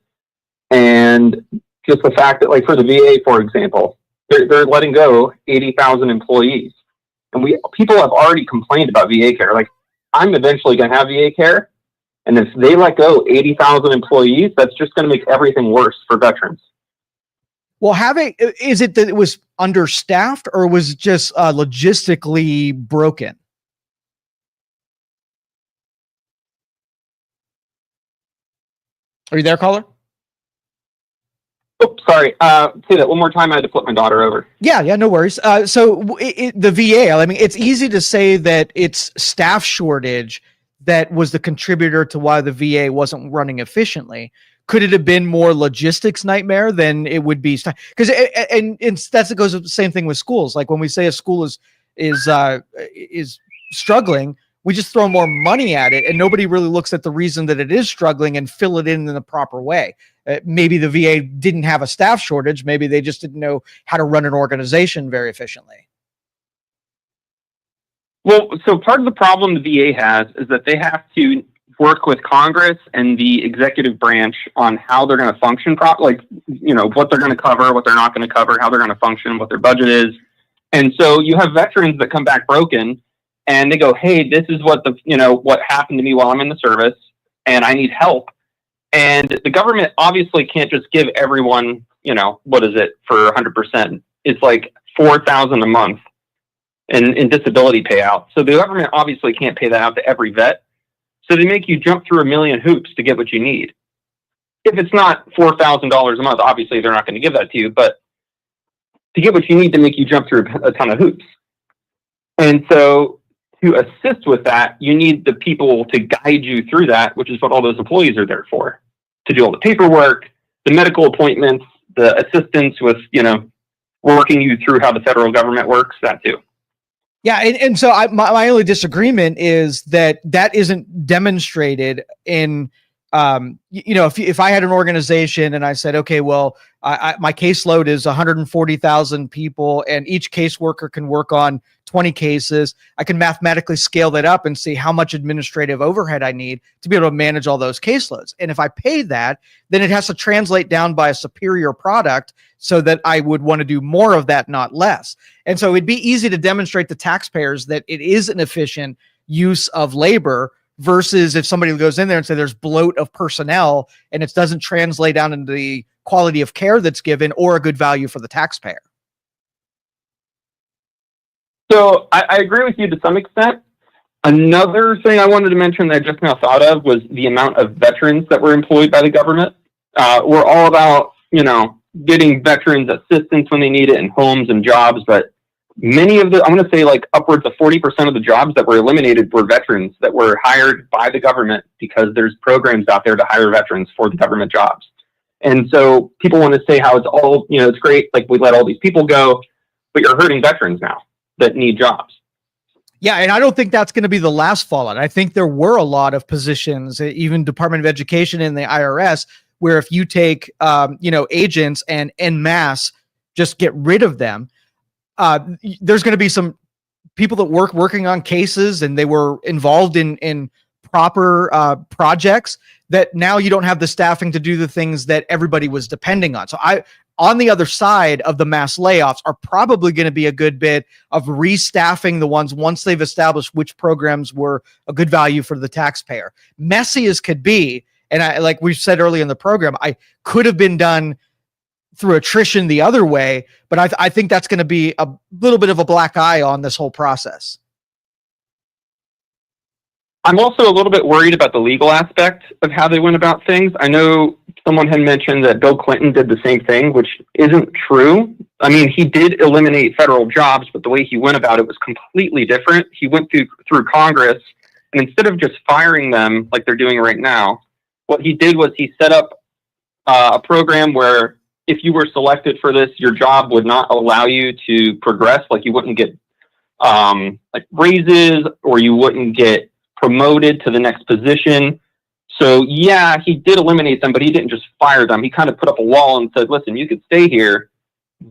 and just the fact that, like, for the VA, for example, they're letting go 80,000 employees. And people have already complained about VA care. Like, I'm eventually going to have VA care. And if they let go 80,000 employees, that's just going to make everything worse for veterans. Well, is it that it was understaffed, or was it just logistically broken? Are you there, caller? Oh, sorry. Say that one more time. I had to flip my daughter over. Yeah, no worries. So the VA, I mean, it's easy to say that it's staff shortage that was the contributor to why the VA wasn't running efficiently? Could it have been more logistics nightmare than it would be? Because that goes with the same thing with schools. Like when we say a school is struggling, we just throw more money at it, and nobody really looks at the reason that it is struggling and fill it in the proper way. Maybe the VA didn't have a staff shortage. Maybe they just didn't know how to run an organization very efficiently. Well, so part of the problem the VA has is that they have to work with Congress and the executive branch on how they're going to function, what they're going to cover, what they're not going to cover, how they're going to function, what their budget is. And so you have veterans that come back broken and they go, hey, this is what what happened to me while I'm in the service and I need help. And the government obviously can't just give everyone, what is it for 100%? It's like $4,000 a month in disability payout. So the government obviously can't pay that out to every vet. So they make you jump through a million hoops to get what you need. If it's not $4,000 a month, obviously they're not going to give that to you, but to get what you need, to make you jump through a ton of hoops. And so to assist with that, you need the people to guide you through that, which is what all those employees are there for, to do all the paperwork, the medical appointments, the assistance with, working you through how the federal government works, that too. Yeah, and so my only disagreement is that isn't demonstrated in, if I had an organization and I said, okay, well, my caseload is 140,000 people and each caseworker can work on 20 cases, I can mathematically scale that up and see how much administrative overhead I need to be able to manage all those caseloads. And if I pay that, then it has to translate down by a superior product so that I would want to do more of that, not less. And so it'd be easy to demonstrate to taxpayers that it is an efficient use of labor, versus if somebody goes in there and say there's bloat of personnel and it doesn't translate down into the quality of care that's given or a good value for the taxpayer. So I agree with you to some extent. Another thing I wanted to mention that I just now thought of was the amount of veterans that were employed by the government. We're all about, getting veterans assistance when they need it in homes and jobs, but many of I'm going to say like upwards of 40% of the jobs that were eliminated were veterans that were hired by the government because there's programs out there to hire veterans for the government jobs. And so people want to say how it's all, it's great, like we let all these people go, but you're hurting veterans now that need jobs. Yeah, and I don't think that's going to be the last fallout. I think there were a lot of positions, even Department of Education and the IRS, where if you take, agents and en masse just get rid of them, there's going to be some people that working on cases and they were involved in proper projects that now you don't have the staffing to do the things that everybody was depending on. So on the other side of the mass layoffs are probably going to be a good bit of restaffing the ones once they've established which programs were a good value for the taxpayer. Messy as could be, and like we said earlier in the program, I could have been done through attrition the other way, but I think that's going to be a little bit of a black eye on this whole process. I'm also a little bit worried about the legal aspect of how they went about things. I know someone had mentioned that Bill Clinton did the same thing, which isn't true. I mean, he did eliminate federal jobs, but the way he went about it was completely different. He went through Congress, and instead of just firing them like they're doing right now, what he did was he set up a program where if you were selected for this, your job would not allow you to progress. Like you wouldn't get like raises, or you wouldn't get promoted to the next position. So yeah, he did eliminate them, but he didn't just fire them. He kind of put up a wall and said, listen, you could stay here,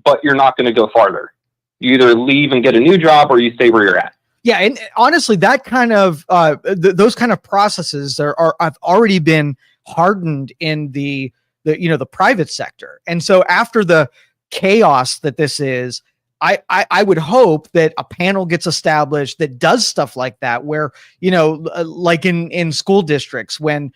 but you're not going to go farther. You either leave and get a new job or you stay where you're at. Yeah. And honestly, that kind of, those kind of processes have already been hardened in the private sector. And so after the chaos that this is, I would hope that a panel gets established that does stuff like that, where, like in school districts, when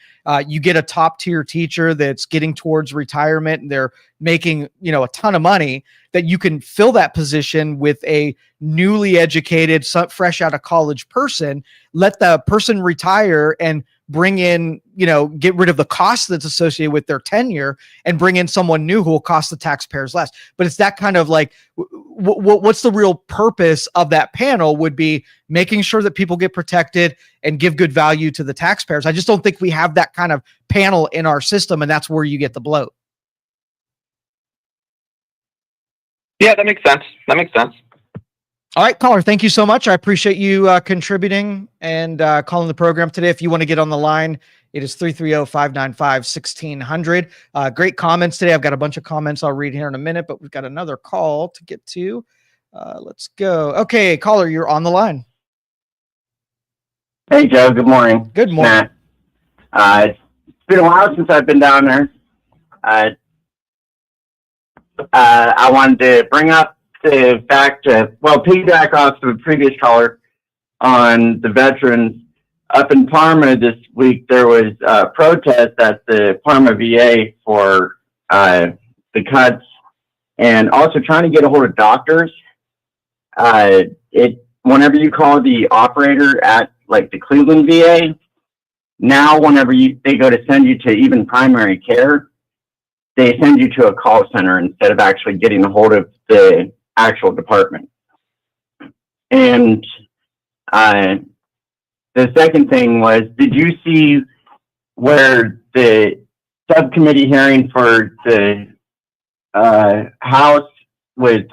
you get a top tier teacher that's getting towards retirement and they're making, a ton of money, that you can fill that position with a newly educated, fresh out of college person, let the person retire and bring in, get rid of the cost that's associated with their tenure and bring in someone new who will cost the taxpayers less. But it's that kind of like, what's the real purpose of that panel would be making sure that people get protected and give good value to the taxpayers. I just don't think we have that kind of panel in our system, and that's where you get the bloat. Yeah, that makes sense. That makes sense. All right, caller, thank you so much. I appreciate you contributing and calling the program today. If you want to get on the line, it is 330-595-1600. Great comments today. I've got a bunch of comments I'll read here in a minute, but we've got another call to get to. Let's go. Okay, caller, you're on the line. Hey, Joe. Good morning. Good morning. Matt. It's been a while since I've been down there. I wanted to bring up the fact piggyback off the previous caller on the veterans. Up in Parma this week, there was a protest at the Parma VA for the cuts, and also trying to get a hold of doctors. Whenever you call the operator at like the Cleveland VA, now whenever they go to send you to even primary care, they send you to a call center instead of actually getting a hold of the actual department. And the second thing was, did you see where the subcommittee hearing for the House with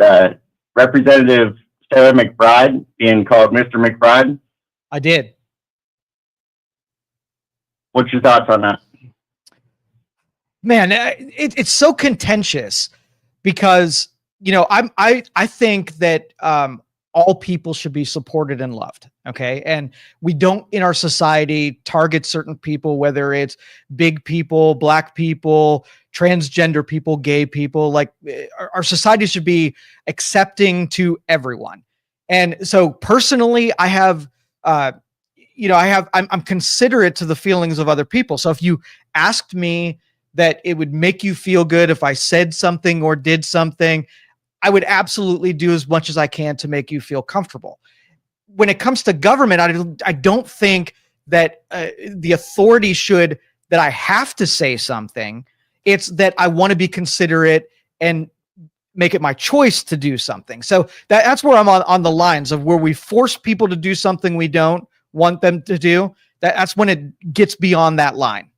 Representative Sarah McBride being called Mr. McBride? I did. What's your thoughts on that? Man, it's so contentious because, I think that all people should be supported and loved. Okay. And we don't in our society target certain people, whether it's big people, black people, transgender people, gay people. Like our society should be accepting to everyone. And so personally, I'm considerate to the feelings of other people. So if you asked me that it would make you feel good if I said something or did something, I would absolutely do as much as I can to make you feel comfortable. When it comes to government, I don't think that the authority should, that I have to say something. It's that I want to be considerate and make it my choice to do something. So that's where I'm on the lines of where we force people to do something we don't want them to do. That's when it gets beyond that line.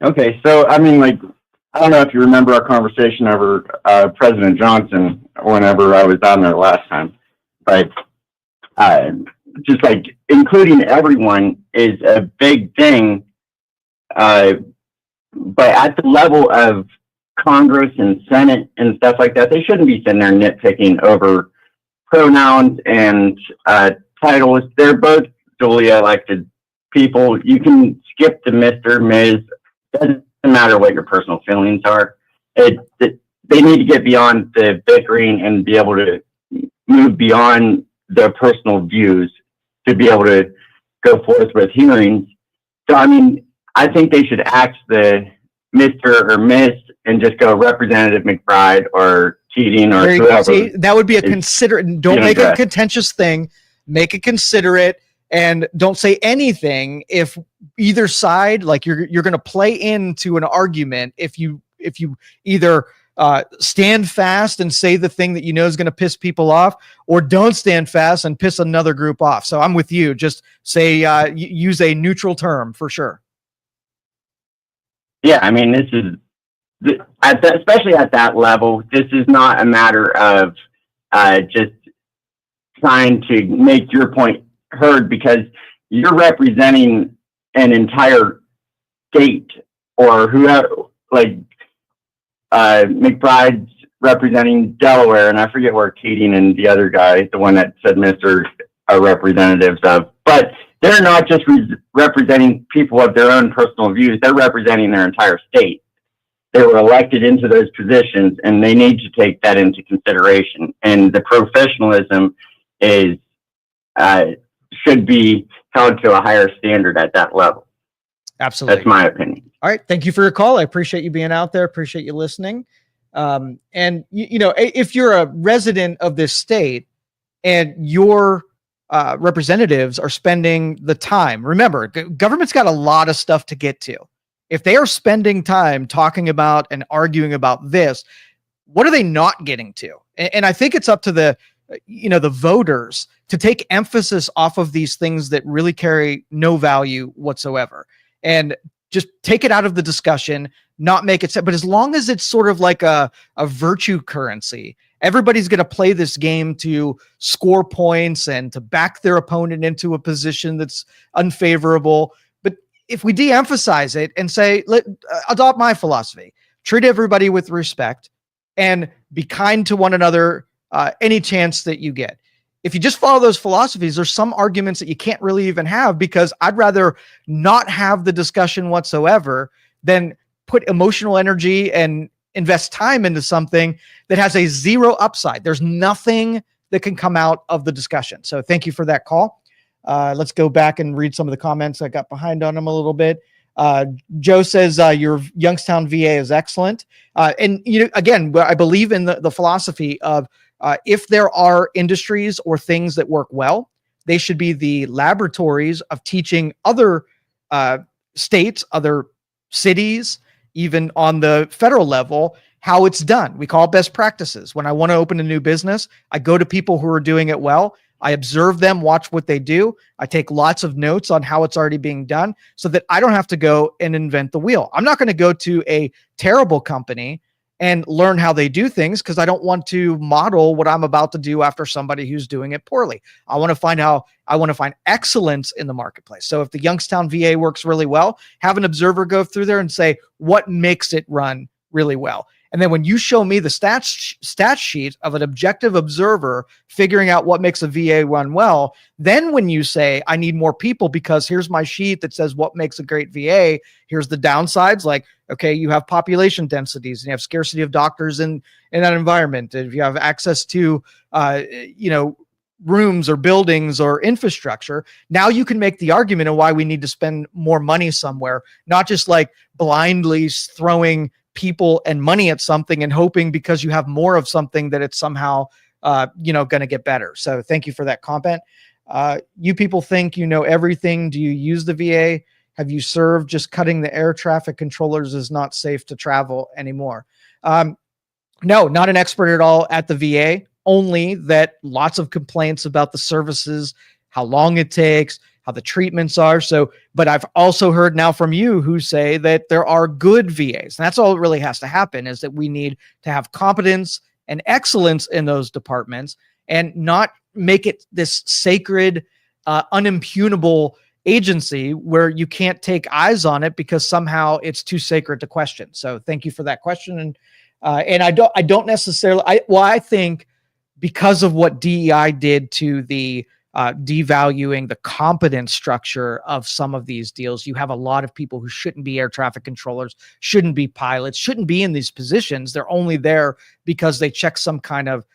Okay, so I mean, like, I don't know if you remember our conversation over President Johnson whenever I was down there last time, but just like including everyone is a big thing. But at the level of Congress and Senate and stuff like that, they shouldn't be sitting there nitpicking over pronouns and titles. They're both duly elected people. You can skip the Mr., Ms. Doesn't matter what your personal feelings are. They need to get beyond the bickering and be able to move beyond their personal views to be able to go forth with hearings. So, I mean, I think they should axe the Mr. or Miss and just go Representative McBride or Keating or whoever. See, that would be a considerate. Don't make it a contentious thing. Make it considerate. And don't say anything if either side, like you're going to play into an argument. If you either stand fast and say the thing that you know is going to piss people off, or don't stand fast and piss another group off. So I'm with you. Just say use a neutral term for sure. Yeah, I mean, this is especially at that level. This is not a matter of just trying to make your point heard, because you're representing an entire state, or whoever, like McBride's representing Delaware, and I forget where Keating and the other guy, the one that said Mr., are representatives of, but they're not just representing people of their own personal views, they're representing their entire state. They were elected into those positions, and they need to take that into consideration, and the professionalism is should be held to a higher standard at that level. Absolutely. That's my opinion. All right. Thank you for your call. I appreciate you being out there. Appreciate you listening. And if you're a resident of this state and your representatives are spending the time, remember, government's got a lot of stuff to get to. If they are spending time talking about and arguing about this, what are they not getting to? And I think it's up to the voters to take emphasis off of these things that really carry no value whatsoever, and just take it out of the discussion, not make it set. But as long as it's sort of like a virtue currency, everybody's going to play this game to score points and to back their opponent into a position that's unfavorable. But if we de-emphasize it and say, adopt my philosophy, treat everybody with respect and be kind to one another any chance that you get. If you just follow those philosophies, there's some arguments that you can't really even have, because I'd rather not have the discussion whatsoever than put emotional energy and invest time into something that has a zero upside. There's nothing that can come out of the discussion. So thank you for that call. Let's go back and read some of the comments. I got behind on them a little bit. Joe says your Youngstown VA is excellent. And again, I believe in the philosophy of if there are industries or things that work well, they should be the laboratories of teaching other states, other cities, even on the federal level, how it's done. We call it best practices. When I want to open a new business, I go to people who are doing it well. I observe them, watch what they do. I take lots of notes on how it's already being done so that I don't have to go and invent the wheel. I'm not going to go to a terrible company and learn how they do things, because I don't want to model what I'm about to do after somebody who's doing it poorly. I want to find excellence in the marketplace. So if the Youngstown VA works really well, have an observer go through there and say, what makes it run really well? And then when you show me the stat sheet of an objective observer figuring out what makes a VA run well, then when you say, I need more people because here's my sheet that says what makes a great VA, here's the downsides, like, okay, you have population densities and you have scarcity of doctors in that environment. If you have access to, rooms or buildings or infrastructure, now you can make the argument of why we need to spend more money somewhere, not just like blindly throwing people and money at something and hoping because you have more of something that it's somehow, going to get better. So thank you for that comment. You people think you know everything. Do you use the VA? Have you served? Just cutting the air traffic controllers is not safe to travel anymore. No, not an expert at all at the VA, only that lots of complaints about the services, how long it takes, how the treatments are. So, but I've also heard now from you who say that there are good VAs. And that's all that really has to happen, is that we need to have competence and excellence in those departments and not make it this sacred, unimpugnable agency where you can't take eyes on it because somehow it's too sacred to question. So thank you for that question. And I don't necessarily, I think because of what DEI did to the devaluing the competence structure of some of these deals, you have a lot of people who shouldn't be air traffic controllers, shouldn't be pilots, shouldn't be in these positions. They're only there because they check some kind of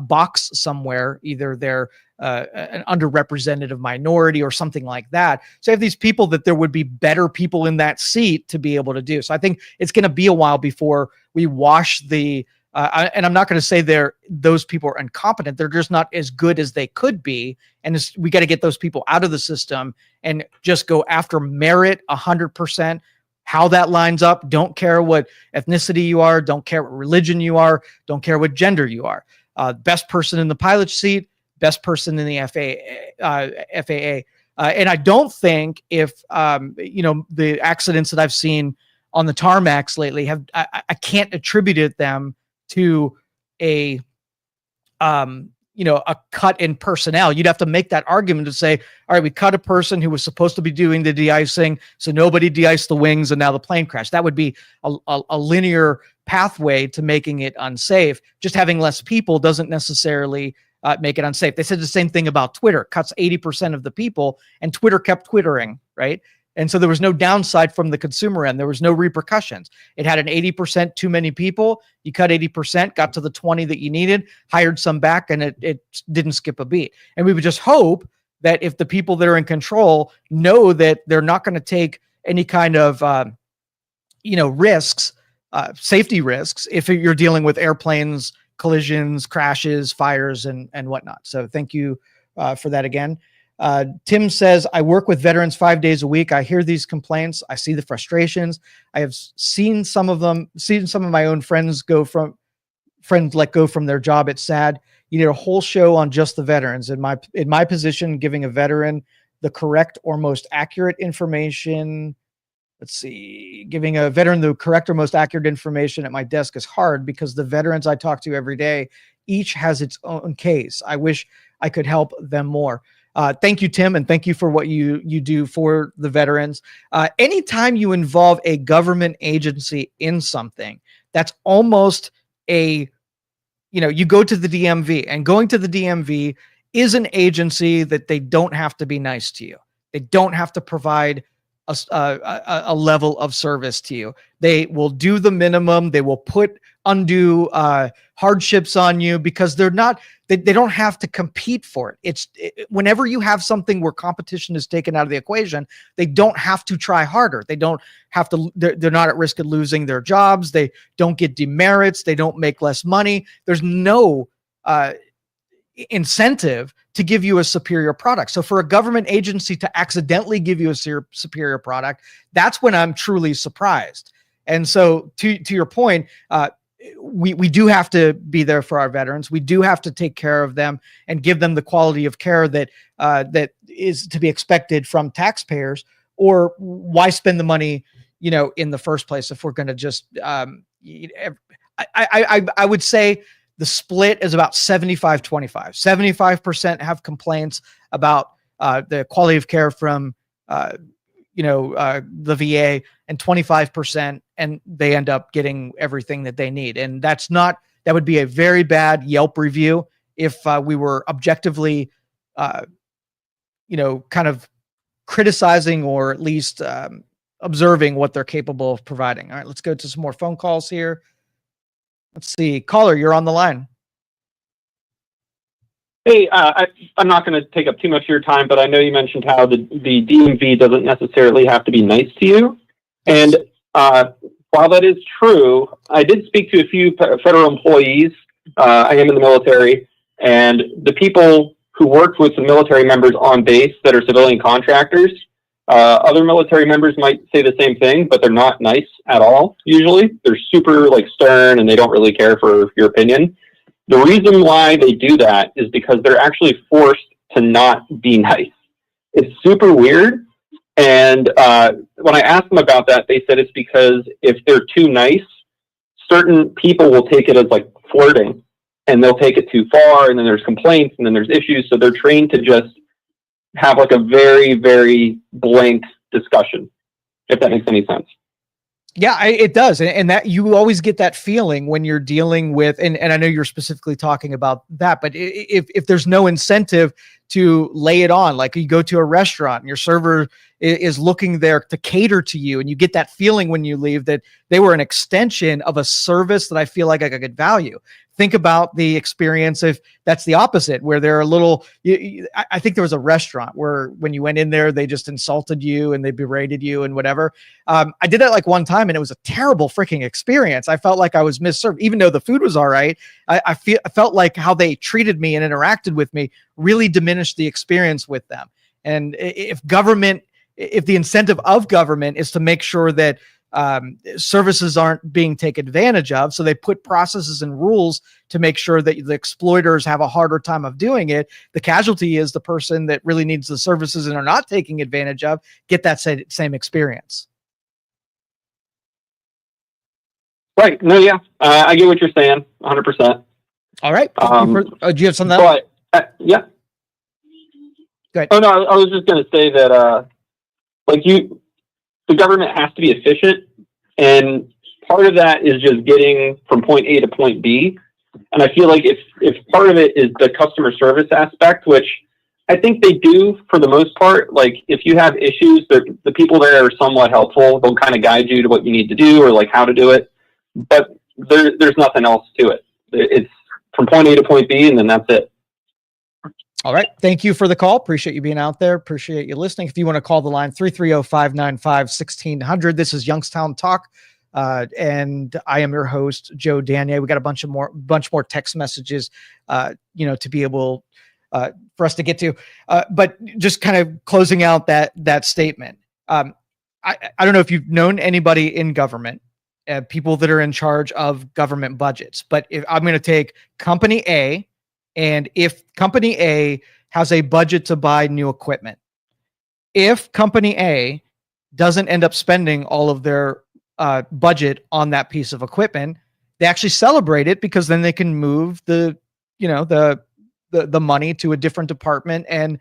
box somewhere, either they're an underrepresented minority or something like that. So you have these people that there would be better people in that seat to be able to do. So I think it's going to be a while before we wash the and I'm not going to say those people are incompetent. They're just not as good as they could be. And we got to get those people out of the system and just go after merit 100%. How that lines up. Don't care what ethnicity you are. Don't care what religion you are. Don't care what gender you are. Best person in the pilot seat, best person in the FAA. And I don't think if, the accidents that I've seen on the tarmacs lately I can't attribute them to a cut in personnel. You'd have to make that argument to say, all right, we cut a person who was supposed to be doing the de-icing, so nobody de-iced the wings and now the plane crashed. That would be a linear pathway to making it unsafe. Just having less people doesn't necessarily make it unsafe. They said the same thing about Twitter. Cuts 80% of the people, and Twitter kept twittering, right? And so there was no downside from the consumer end. There was no repercussions. It had an 80% too many people. You cut 80%, got to the 20 that you needed, hired some back, and it didn't skip a beat. And we would just hope that if the people that are in control know that they're not going to take any kind of, risks, safety risks, if you're dealing with airplanes, collisions, crashes, fires, and whatnot. So thank you for that again. Tim says, I work with veterans 5 days a week. I hear these complaints. I see the frustrations. I have seen some of my own friends go friends let go from their job. It's sad. You need a whole show on just the veterans. In my position, giving a veteran the correct or most accurate information. Let's see, giving a veteran the correct or most accurate information at my desk is hard because the veterans I talk to every day, each has its own case. I wish I could help them more. Thank you, Tim, and thank you for what you do for the veterans. Anytime you involve a government agency in something, that's almost a, you go to the DMV, and going to the DMV is an agency that they don't have to be nice to you. They don't have to provide a level of service to you. They will do the minimum. They will put undue hardships on you because they don't have to compete for it. Whenever you have something where competition is taken out of the equation, they don't have to try harder. They don't have to, they're not at risk of losing their jobs. They don't get demerits. They don't make less money. There's no incentive to give you a superior product. So for a government agency to accidentally give you a superior product, that's when I'm truly surprised. And so to your point, we do have to be there for our veterans. We do have to take care of them and give them the quality of care that that is to be expected from taxpayers. Or why spend the money, in the first place if we're going to just I would say the split is about 75-25. 75% have complaints about the quality of care from the VA, and 25%, and they end up getting everything that they need. And that would be a very bad Yelp review if we were objectively, kind of criticizing or at least observing what they're capable of providing. All right, let's go to some more phone calls here. Let's see. Caller, you're on the line. Hey, I'm not going to take up too much of your time, but I know you mentioned how the DMV doesn't necessarily have to be nice to you. And while that is true, I did speak to a few federal employees. I am in the military, and the people who worked with the military members on base that are civilian contractors, other military members might say the same thing, but they're not nice at all. Usually they're super stern, and they don't really care for your opinion. The reason why they do that is because they're actually forced to not be nice. It's super weird. And when I asked them about that, they said it's because if they're too nice, certain people will take it as flirting, and they'll take it too far, and then there's complaints, and then there's issues. So they're trained to just have a very, very blank discussion, if that makes any sense. Yeah, it does. And that you always get that feeling when you're dealing with, and I know you're specifically talking about that, but if there's no incentive to lay it on, like you go to a restaurant and your server is looking there to cater to you, and you get that feeling when you leave that they were an extension of a service that I feel like I could value. Think about the experience if that's the opposite, where they're a little, I think there was a restaurant where when you went in there, they just insulted you and they berated you and whatever. I did that one time, and it was a terrible freaking experience. I felt like I was misserved, even though the food was all right. I felt like how they treated me and interacted with me really diminished the experience with them. And if the incentive of government is to make sure that services aren't being taken advantage of, so they put processes and rules to make sure that the exploiters have a harder time of doing it, the casualty is the person that really needs the services and are not taking advantage of get that same experience. Right. No, yeah. I get what you're saying. 100%. All right. Do you have something else? But, yeah. Go ahead. Oh, no, I was just going to say that, the government has to be efficient, and part of that is just getting from point A to point B. And I feel like if part of it is the customer service aspect, which I think they do for the most part, if you have issues, the people there are somewhat helpful. They'll kind of guide you to what you need to do or how to do it. But there's nothing else to it. It's from point A to point B, and then that's it. All right. Thank you for the call. Appreciate you being out there. Appreciate you listening. If you want to call the line, 330-595-1600. This is Youngstown Talk. And I am your host, Joe Danyi. We got a bunch more text messages, to be able for us to get to. But just kind of closing out that statement. I don't know if you've known anybody in government people that are in charge of government budgets. But if I'm going to take company A, and if company A has a budget to buy new equipment, if company A doesn't end up spending all of their budget on that piece of equipment, they actually celebrate it because then they can move the money to a different department and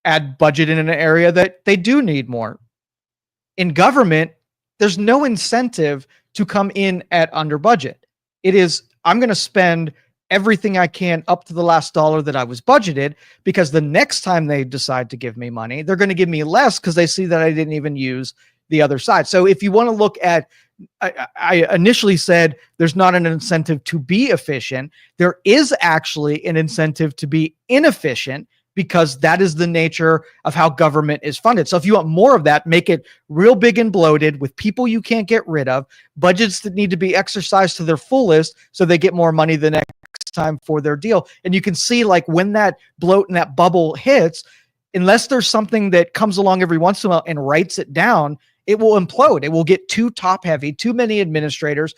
add budget in an area that they do need more. In government, there's no incentive to come in at under budget. It is, I'm going to spend everything I can up to the last dollar that I was budgeted, because the next time they decide to give me money, they're going to give me less because they see that I didn't even use the other side. So if you want to look at, I initially said there's not an incentive to be efficient. There is actually an incentive to be inefficient, because that is the nature of how government is funded. So if you want more of that, make it real big and bloated with people you can't get rid of, budgets that need to be exercised to their fullest so they get more money the next time for their deal. And you can see, like, when that bloat and that bubble hits, unless there's something that comes along every once in a while and writes it down, it will implode. It will get too top heavy, too many administrators,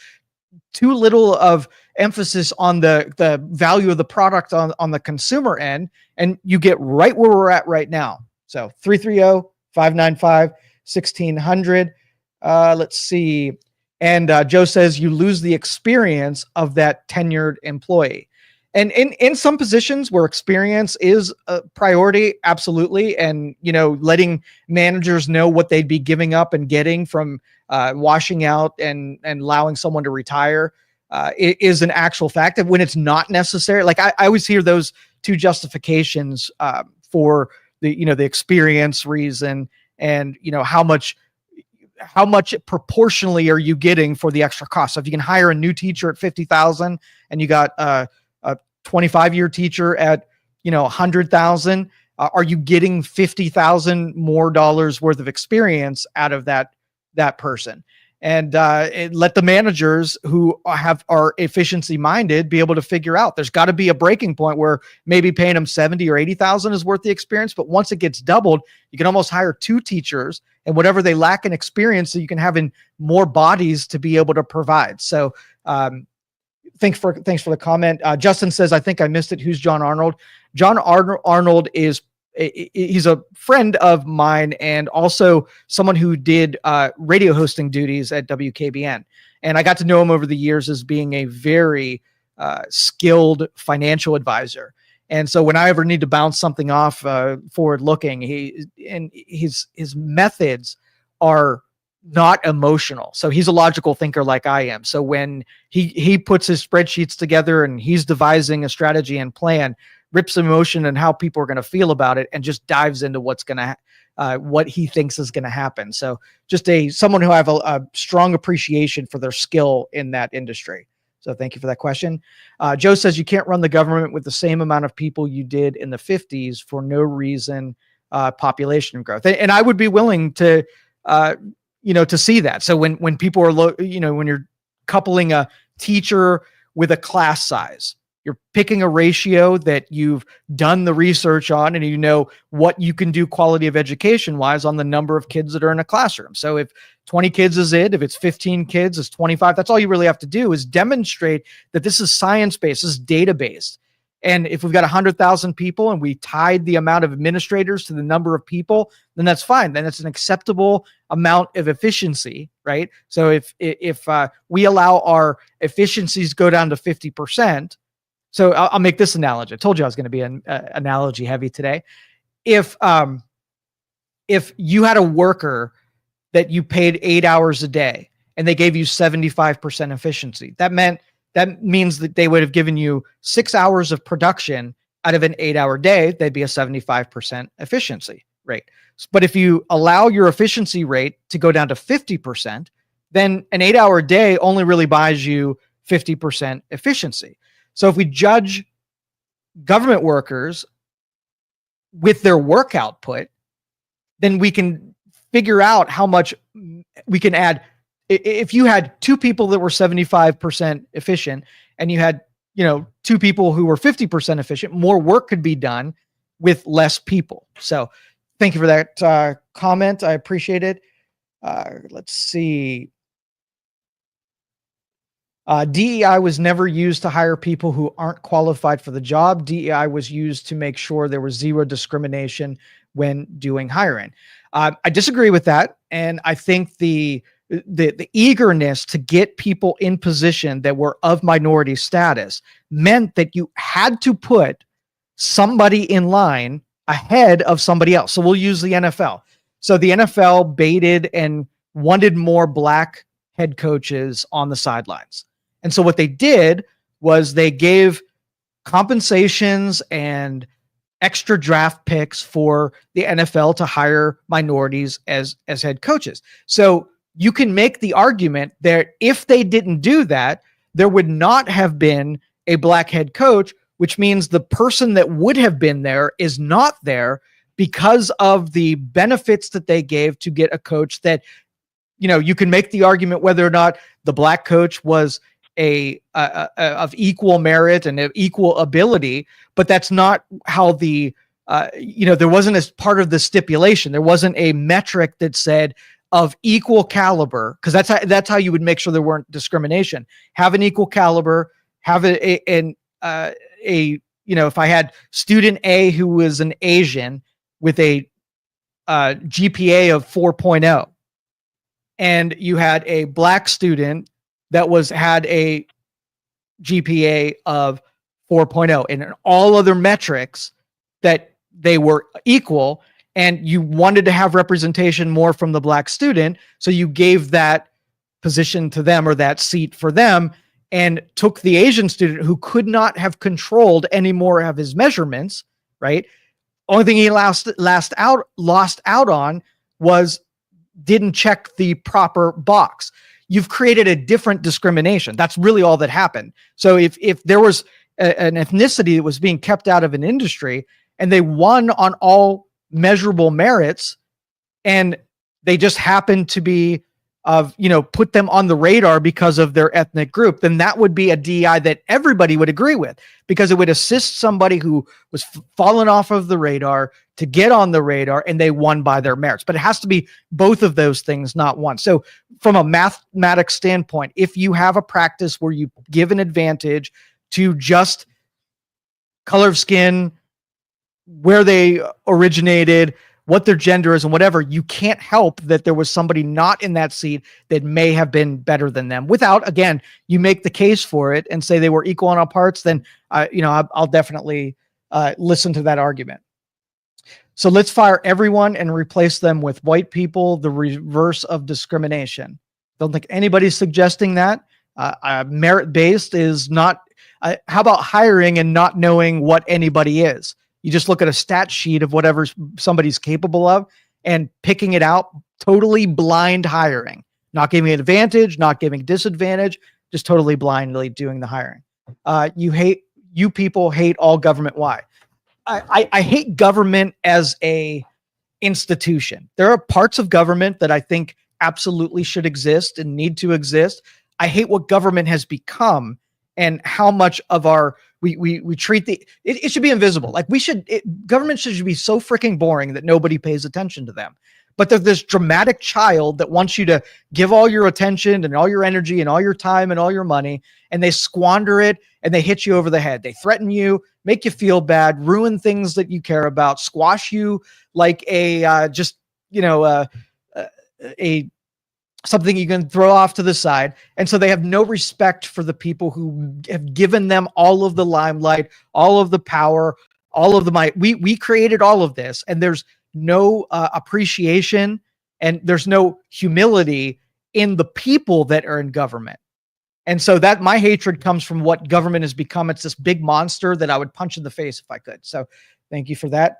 too little of emphasis on the value of the product on the consumer end, and you get right where we're at right now. So 330-595-1600. Let's see. And Joe says you lose the experience of that tenured employee. And in some positions where experience is a priority, absolutely. And, letting managers know what they'd be giving up and getting from washing out and allowing someone to retire is an actual fact. And when it's not necessary, like I always hear those two justifications for the experience reason, and how much proportionally are you getting for the extra cost. So if you can hire a new teacher at $50,000 and you got a 25-year teacher at $100,000, are you getting $50,000 more dollars worth of experience out of that person? And let the managers who are efficiency minded be able to figure out. There's got to be a breaking point where maybe paying them $70,000 or $80,000 is worth the experience. But once it gets doubled, you can almost hire two teachers, and whatever they lack in experience, so you can have in more bodies to be able to provide. So thanks for the comment. Justin says, I think I missed it. Who's John Arnold? John Arnold he's a friend of mine, and also someone who did radio hosting duties at WKBN. And I got to know him over the years as being a very skilled financial advisor. And so when I ever need to bounce something off forward looking, his methods are not emotional. So he's a logical thinker like I am. So when he puts his spreadsheets together and he's devising a strategy and plan, rips emotion and how people are going to feel about it, and just dives into what he thinks is going to happen. So just someone who I have a strong appreciation for their skill in that industry. So thank you for that question. Joe says you can't run the government with the same amount of people you did in the 50s for no reason, population growth. And I would be willing to, to see that. So when people are, when you're coupling a teacher with a class size, you're picking a ratio that you've done the research on, and you know what you can do quality of education wise on the number of kids that are in a classroom. So if 20 kids is it, if it's 15 kids, it's 25. That's all you really have to do is demonstrate that this is science-based, this is data-based. And if we've got 100,000 people and we tied the amount of administrators to the number of people, then that's fine. Then it's an acceptable amount of efficiency, right? So if we allow our efficiencies go down to 50%, so I'll make this analogy. I told you I was going to be an analogy heavy today. If you had a worker that you paid 8 hours a day and they gave you 75% efficiency, that means that they would have given you 6 hours of production out of an 8-hour day. They'd be a 75% efficiency rate. But if you allow your efficiency rate to go down to 50%, then an 8-hour day only really buys you 50% efficiency. So if we judge government workers with their work output, then we can figure out how much we can add. If you had two people that were 75% efficient and you had, two people who were 50% efficient, more work could be done with less people. So thank you for that comment. I appreciate it. Let's see. DEI was never used to hire people who aren't qualified for the job. DEI was used to make sure there was zero discrimination when doing hiring. I disagree with that, and I think the eagerness to get people in position that were of minority status meant that you had to put somebody in line ahead of somebody else. So we'll use the NFL. So the NFL baited and wanted more black head coaches on the sidelines. And so what they did was they gave compensations and extra draft picks for the NFL to hire minorities as head coaches. So you can make the argument that if they didn't do that, there would not have been a black head coach, which means the person that would have been there is not there because of the benefits that they gave to get a coach that, you can make the argument whether or not the black coach was of equal merit and of equal ability, but that's not how there wasn't as part of the stipulation. There wasn't a metric that said of equal caliber, because that's how you would make sure there weren't discrimination. Have an equal caliber, have if I had student A who was an Asian with a GPA of 4.0, and you had a black student that had a GPA of 4.0, and in all other metrics that they were equal, and you wanted to have representation more from the black student, so you gave that position to them or that seat for them, and took the Asian student who could not have controlled any more of his measurements, right? Only thing he lost out on was didn't check the proper box. You've created a different discrimination. That's really all that happened. So if there was an ethnicity that was being kept out of an industry and they won on all measurable merits, and they just happened to be put them on the radar because of their ethnic group, then that would be a DEI that everybody would agree with, because it would assist somebody who was fallen off of the radar to get on the radar, and they won by their merits. But it has to be both of those things, not one. So from a mathematics standpoint, if you have a practice where you give an advantage to just color of skin, where they originated, what their gender is, and whatever, you can't help that there was somebody not in that seat that may have been better than them. Without, again, you make the case for it and say they were equal on all parts, then I'll definitely listen to that argument. So let's fire everyone and replace them with white people, the reverse of discrimination. Don't think anybody's suggesting that. Merit-based is not. How about hiring and not knowing what anybody is? You just look at a stat sheet of whatever somebody's capable of and picking it out, totally blind hiring, not giving an advantage, not giving disadvantage, just totally blindly doing the hiring. You people hate all government. Why? I hate government as a institution. There are parts of government that I think absolutely should exist and need to exist. I hate what government has become and how much of we treat it should be invisible. Like government should be so freaking boring that nobody pays attention to them. But there's this dramatic child that wants you to give all your attention and all your energy and all your time and all your money, and they squander it and they hit you over the head. They threaten you, make you feel bad, ruin things that you care about, squash you like something you can throw off to the side. And so they have no respect for the people who have given them all of the limelight, all of the power, all of the might. We created all of this, and there's no appreciation and there's no humility in the people that are in government. And so that my hatred comes from what government has become. It's this big monster that I would punch in the face if I could. So thank you for that.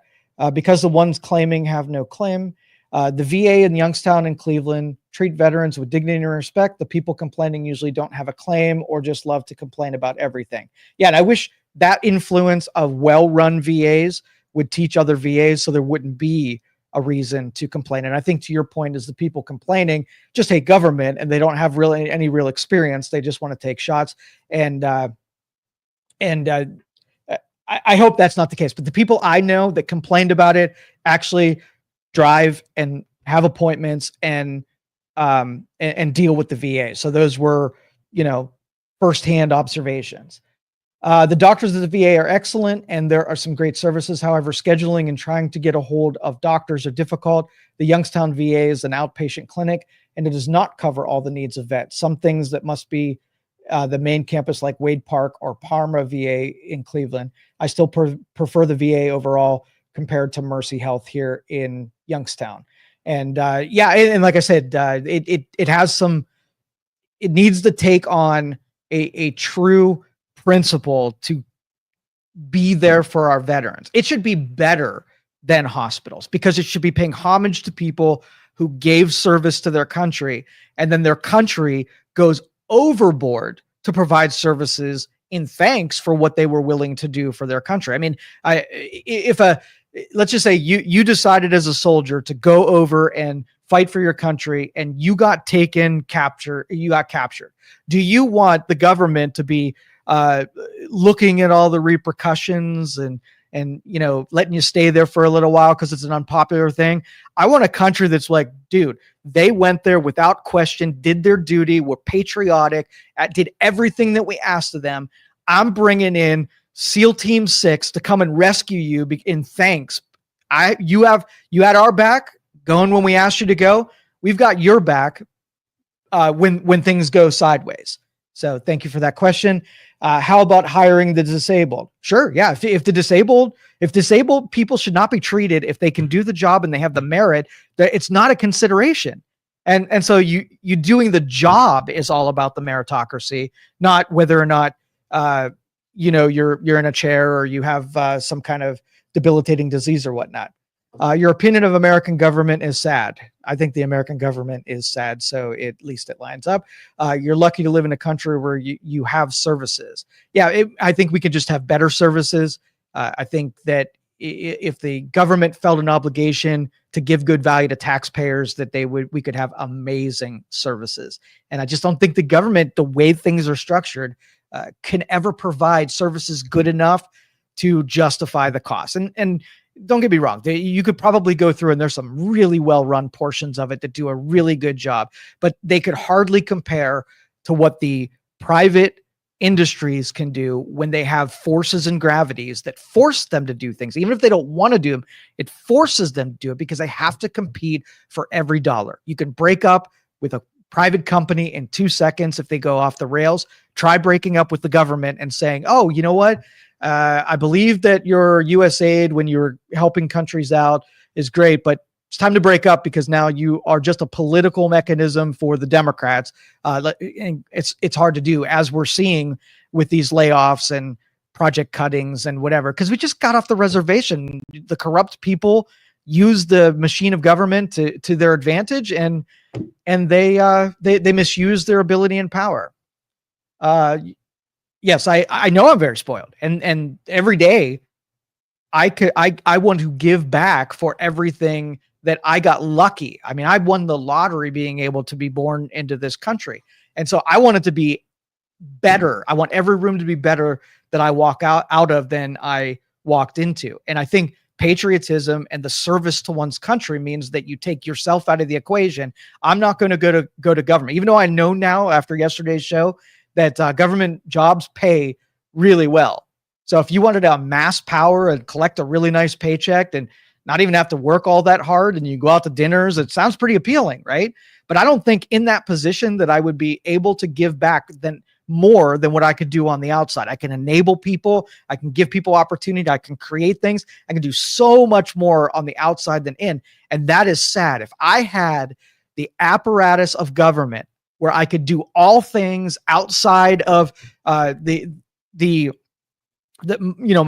Because the ones claiming have no claim. The VA in Youngstown and Cleveland treat veterans with dignity and respect. The people complaining usually don't have a claim or just love to complain about everything. Yeah, and I wish that influence of well-run VAs would teach other VAs so there wouldn't be a reason to complain. And I think to your point is the people complaining just hate government and they don't have really any real experience. They just want to take shots. And I hope that's not the case. But the people I know that complained about it actually drive and have appointments and deal with the VA. So those were, firsthand observations. The doctors of the VA are excellent, and there are some great services. However, scheduling and trying to get a hold of doctors are difficult. The Youngstown VA is an outpatient clinic, and it does not cover all the needs of vets. Some things that must be the main campus, like Wade Park or Parma VA in Cleveland. I still prefer the VA overall compared to Mercy Health here in Youngstown. And yeah, and like I said, it has some. It needs to take on a true principle to be there for our veterans. It should be better than hospitals because it should be paying homage to people who gave service to their country, and then their country goes overboard to provide services in thanks for what they were willing to do for their country. I mean, let's just say you decided as a soldier to go over and fight for your country, and you got captured. Do you want the government to be looking at all the repercussions and letting you stay there for a little while because it's an unpopular thing? I want a country that's like, dude, they went there without question, did their duty, were patriotic, did everything that we asked of them. I'm bringing in SEAL Team 6 to come and rescue you in thanks. You had our back going when we asked you to go. We've got your back when things go sideways. So thank you for that question. How about hiring the disabled? Sure. Yeah. If disabled people should not be treated if they can do the job and they have the merit, that it's not a consideration. And so you doing the job is all about the meritocracy, not whether or not, you're in a chair or you have some kind of debilitating disease or whatnot. Your opinion of American government is sad. I think the American government is sad, so at least it lines up. You're lucky to live in a country where you have services. Yeah, I think we could just have better services. I think that if the government felt an obligation to give good value to taxpayers, that we could have amazing services. And I just don't think the government, the way things are structured, can ever provide services good enough to justify the cost. And don't get me wrong, you could probably go through and there's some really well-run portions of it that do a really good job, but they could hardly compare to what the private industries can do when they have forces and gravities that force them to do things. Even if they don't want to do them, it forces them to do it because they have to compete for every dollar. You can break up with a private company in 2 seconds if they go off the rails. Try breaking up with the government and saying, oh, you know what? I believe that your USAID when you're helping countries out is great, but it's time to break up because now you are just a political mechanism for the Democrats. And it's hard to do, as we're seeing with these layoffs and project cuttings and whatever, because we just got off the reservation. The corrupt people use the machine of government to their advantage, and they misuse their ability and power. Yes, I know I'm very spoiled, and every day I want to give back for everything that I got lucky. I mean, I won the lottery being able to be born into this country, and so I want it to be better. I want every room to be better that I walk out of than I walked into. And I think patriotism and the service to one's country means that you take yourself out of the equation. I'm not going to go to government, even though I know now after yesterday's show that government jobs pay really well. So if you wanted to amass power and collect a really nice paycheck and not even have to work all that hard and you go out to dinners, it sounds pretty appealing, right? But I don't think in that position that I would be able to give back more than what I could do on the outside. I can enable people. I can give people opportunity. I can create things. I can do so much more on the outside than in. And that is sad. If I had the apparatus of government where I could do all things outside of my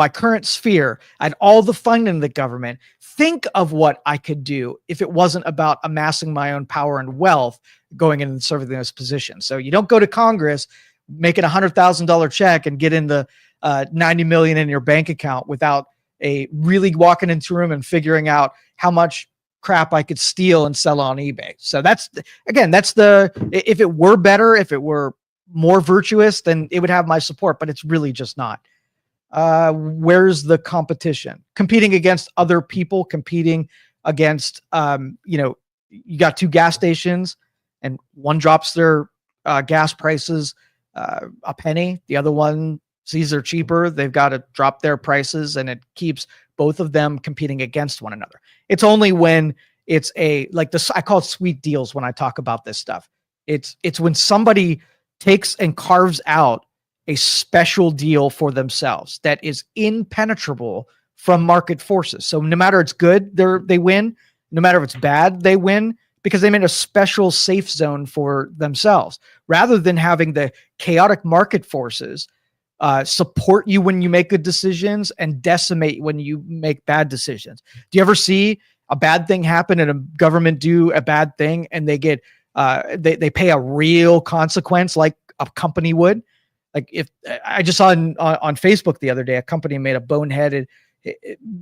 current sphere, and all the funding in the government, think of what I could do if it wasn't about amassing my own power and wealth going in and serving those positions. So you don't go to Congress making $100,000 check and get in the 90 million in your bank account without really walking into a room and figuring out how much crap I could steal and sell on eBay. So if it were better, if it were more virtuous, then it would have my support, but it's really just not. Where's the competition? Competing against other people, competing against, you got two gas stations and one drops their gas prices a penny. The other one sees they're cheaper. They've got to drop their prices, and it keeps both of them competing against one another. It's only when it's like this, I call it sweet deals when I talk about this stuff. It's when somebody takes and carves out a special deal for themselves that is impenetrable from market forces. So no matter it's good, they win. No matter if it's bad, they win, because they made a special safe zone for themselves, rather than having the chaotic market forces support you when you make good decisions and decimate when you make bad decisions. Do you ever see a bad thing happen and a government do a bad thing and they get they pay a real consequence like a company would? Like, if I just saw on Facebook the other day, a company made a boneheaded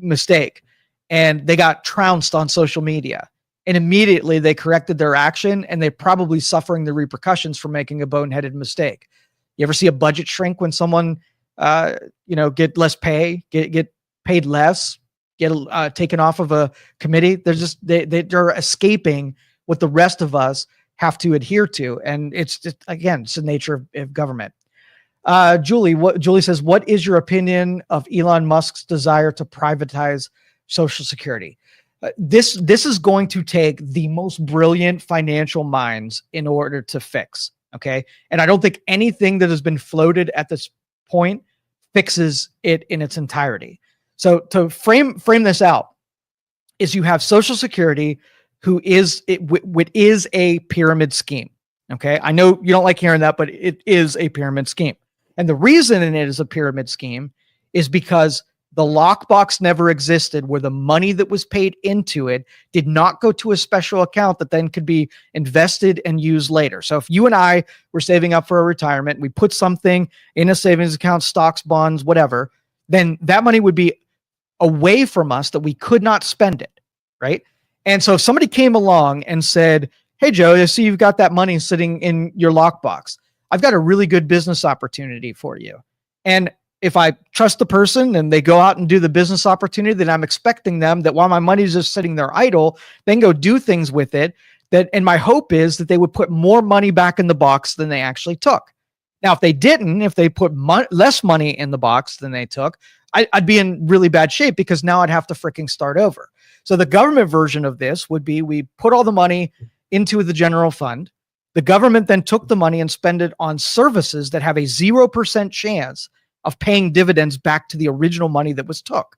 mistake and they got trounced on social media, and immediately they corrected their action, and they're probably suffering the repercussions for making a boneheaded mistake. You ever see a budget shrink when someone, get less pay, get paid less, get taken off of a committee? They're just, they're escaping what the rest of us have to adhere to. And it's just, again, it's the nature of government. Julie says, what is your opinion of Elon Musk's desire to privatize Social Security? This is going to take the most brilliant financial minds in order to fix. Okay. And I don't think anything that has been floated at this point fixes it in its entirety. So to frame this out, is you have Social Security, who is a pyramid scheme. Okay. I know you don't like hearing that, but it is a pyramid scheme. And the reason it is a pyramid scheme is because the lockbox never existed, where the money that was paid into it did not go to a special account that then could be invested and used later. So if you and I were saving up for a retirement, we put something in a savings account, stocks, bonds, whatever, then that money would be away from us that we could not spend it, right? And so if somebody came along and said, hey, Joe, I see you've got that money sitting in your lockbox. I've got a really good business opportunity for you. And if I trust the person and they go out and do the business opportunity, then I'm expecting them that while my money is just sitting there idle, then go do things with it. And my hope is that they would put more money back in the box than they actually took. Now, if they didn't, if they put less money in the box than they took, I'd be in really bad shape, because now I'd have to freaking start over. So the government version of this would be, we put all the money into the general fund. The government then took the money and spent it on services that have a 0% chance of paying dividends back to the original money that was took.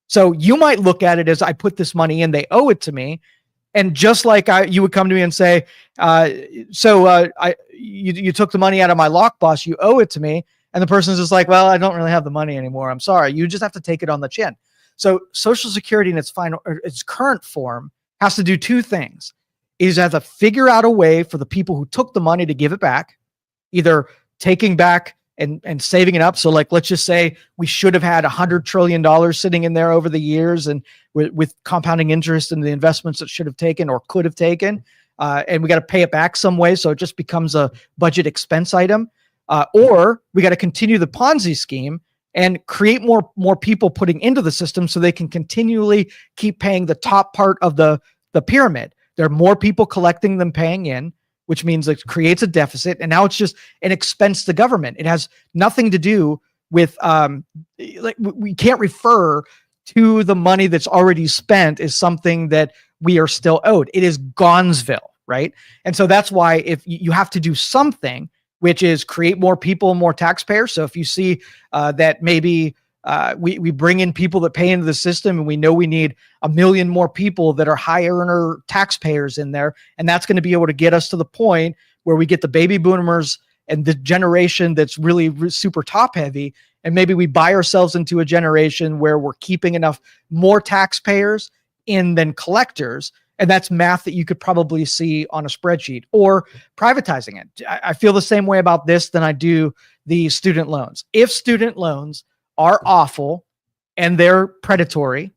So you might look at it as, I put this money in, they owe it to me. And just like you would come to me and say, you took the money out of my lockbox, you owe it to me. And the person's just like, well, I don't really have the money anymore. I'm sorry. You just have to take it on the chin. So Social Security in its current form has to do two things. Is have to figure out a way for the people who took the money to give it back, either taking back and saving it up. So like, let's just say we should have had $100 trillion sitting in there over the years, and with compounding interest in the investments that should have taken or could have taken. And we got to pay it back some way. So it just becomes a budget expense item. Or we got to continue the Ponzi scheme and create more people putting into the system so they can continually keep paying the top part of the pyramid. There are more people collecting than paying in, which means it creates a deficit. And now it's just an expense to government. It has nothing to do with, we can't refer to the money that's already spent as something that we are still owed. It is Gonzville, right? And so that's why if you have to do something, which is create more people, more taxpayers. So if you see that maybe we bring in people that pay into the system, and we know we need 1 million more people that are high earner taxpayers in there, and that's going to be able to get us to the point where we get the baby boomers and the generation that's really super top heavy, and maybe we buy ourselves into a generation where we're keeping enough more taxpayers in than collectors. And that's math that you could probably see on a spreadsheet, or privatizing it. I feel the same way about this than I do the student loans. If student loans are awful and they're predatory,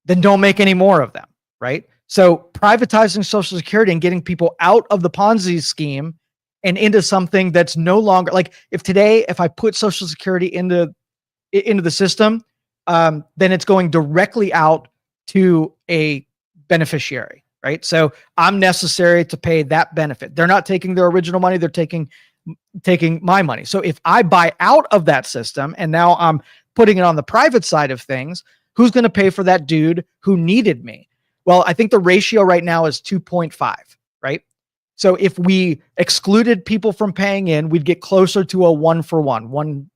then don't make any more of them, right? So privatizing Social Security and getting people out of the Ponzi scheme and into something that's no longer, like, if I put Social Security into the system, then it's going directly out to a beneficiary, right? So I'm necessary to pay that benefit. They're not taking their original money. They're taking taking my money. So if I buy out of that system and now I'm putting it on the private side of things, who's going to pay for that dude who needed me? Well, I think the ratio right now is 2.5, right? So if we excluded people from paying in, we'd get closer to a 1-for-1, one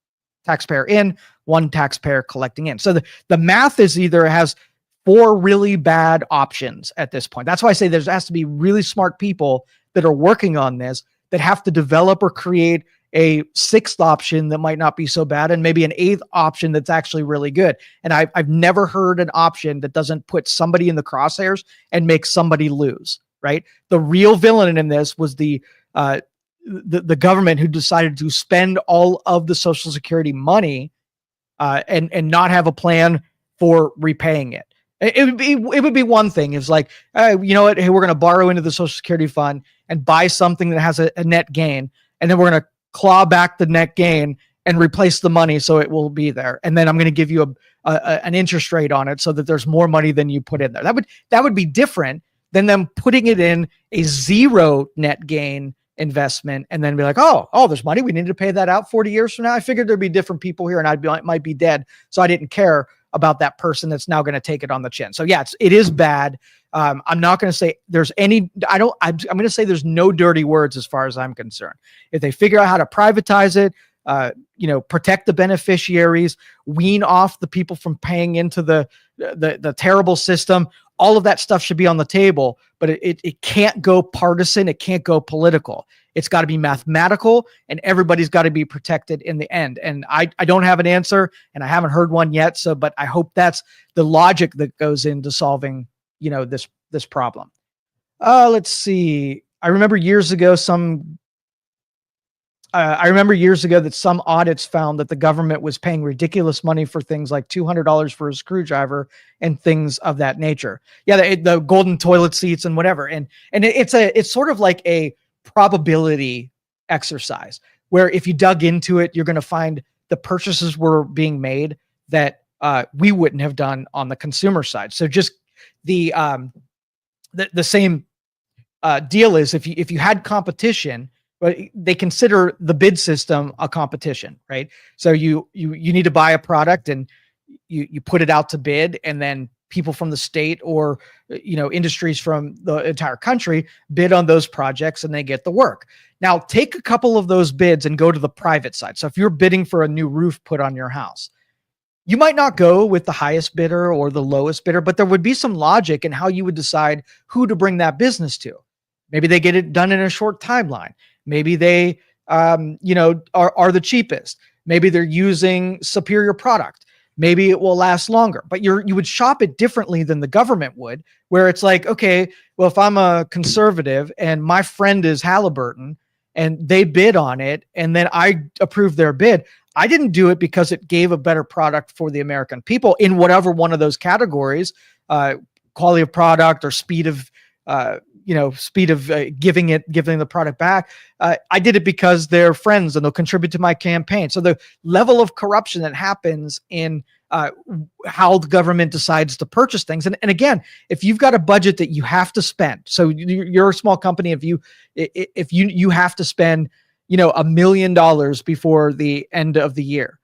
taxpayer in, one taxpayer collecting in. So the math is either has 4 really bad options at this point. That's why I say there has to be really smart people that are working on this that have to develop or create a 6th option that might not be so bad, and maybe an 8th option that's actually really good. And I've never heard an option that doesn't put somebody in the crosshairs and make somebody lose, right? The real villain in this was the government, who decided to spend all of the Social Security money and not have a plan for repaying it. It would be one thing. It's like, you know what? Hey, we're going to borrow into the Social Security fund and buy something that has a net gain, and then we're going to claw back the net gain and replace the money so it will be there. And then I'm going to give you an interest rate on it so that there's more money than you put in there. That would be different than them putting it in a 0 net gain investment and then be like, oh, there's money. We need to pay that out 40 years from now. I figured there'd be different people here and might be dead. So I didn't care about that person that's now going to take it on the chin. So yeah, it is bad. I'm not going to say there's any, I'm going to say there's no dirty words as far as I'm concerned. If they figure out how to privatize it, protect the beneficiaries, wean off the people from paying into the terrible system, all of that stuff should be on the table, but it can't go partisan. It can't go political. It's got to be mathematical, and everybody's got to be protected in the end. And I don't have an answer, and I haven't heard one yet. But I hope that's the logic that goes into solving, this problem. Let's see. I remember years ago that some audits found that the government was paying ridiculous money for things like $200 for a screwdriver and things of that nature. Yeah, the golden toilet seats and whatever. And it's sort of like a probability exercise where if you dug into it, you're going to find the purchases were being made that we wouldn't have done on the consumer side. So just the same deal is if you had competition, but they consider the bid system a competition, right? So you need to buy a product and you put it out to bid, and then people from the state or industries from the entire country bid on those projects and they get the work. Now take a couple of those bids and go to the private side. So if you're bidding for a new roof put on your house, you might not go with the highest bidder or the lowest bidder, but there would be some logic in how you would decide who to bring that business to. Maybe they get it done in a short timeline. Maybe they, are the cheapest. Maybe they're using superior product. Maybe it will last longer, but you would shop it differently than the government would, where it's like, okay, well, if I'm a conservative and my friend is Halliburton and they bid on it and then I approve their bid, I didn't do it because it gave a better product for the American people in whatever one of those categories, quality of product or speed of giving the product back. I did it because they're friends and they'll contribute to my campaign. So the level of corruption that happens in how the government decides to purchase things. And again, if you've got a budget that you have to spend, so you're a small company, if you have to spend, $1 million before the end of the year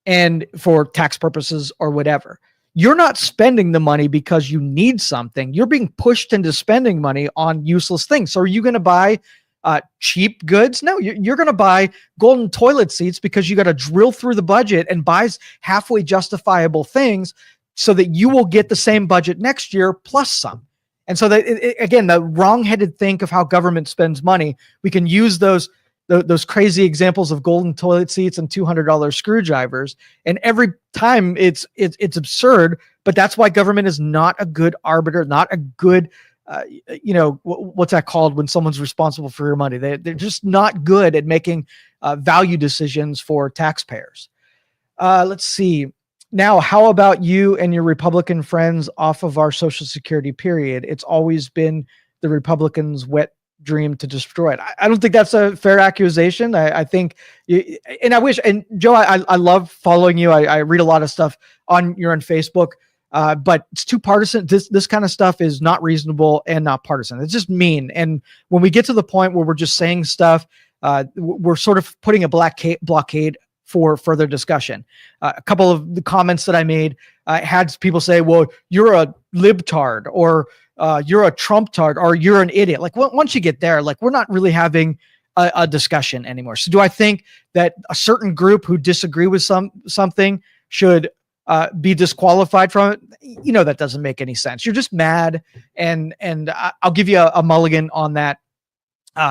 and for tax purposes or whatever, you're not spending the money because you need something. You're being pushed into spending money on useless things. So are you going to buy cheap goods? No, you're going to buy golden toilet seats because you got to drill through the budget and buy halfway justifiable things so that you will get the same budget next year plus some. And so again, the wrong-headed think of how government spends money, we can use those crazy examples of golden toilet seats and $200 screwdrivers. And every time it's absurd, but that's why government is not a good arbiter, not a good, what's that called when someone's responsible for your money? They're just not good at making value decisions for taxpayers. Let's see. Now, how about you and your Republican friends off of our Social Security period? It's always been the Republicans' wet dream to destroy it. I don't think that's a fair accusation. I think, and I wish, and Joe, I love following you. I read a lot of stuff you're on Facebook, but it's too partisan. This kind of stuff is not reasonable and not partisan. It's just mean. And when we get to the point where we're just saying stuff we're sort of putting a blockade for further discussion. A couple of the comments that I made had people say, well, you're a libtard, or you're a Trump-tard, or you're an idiot. Like once you get there, like we're not really having a discussion anymore. So do I think that a certain group who disagree with something should be disqualified from it? That doesn't make any sense. You're just mad. And I'll give you a mulligan on that.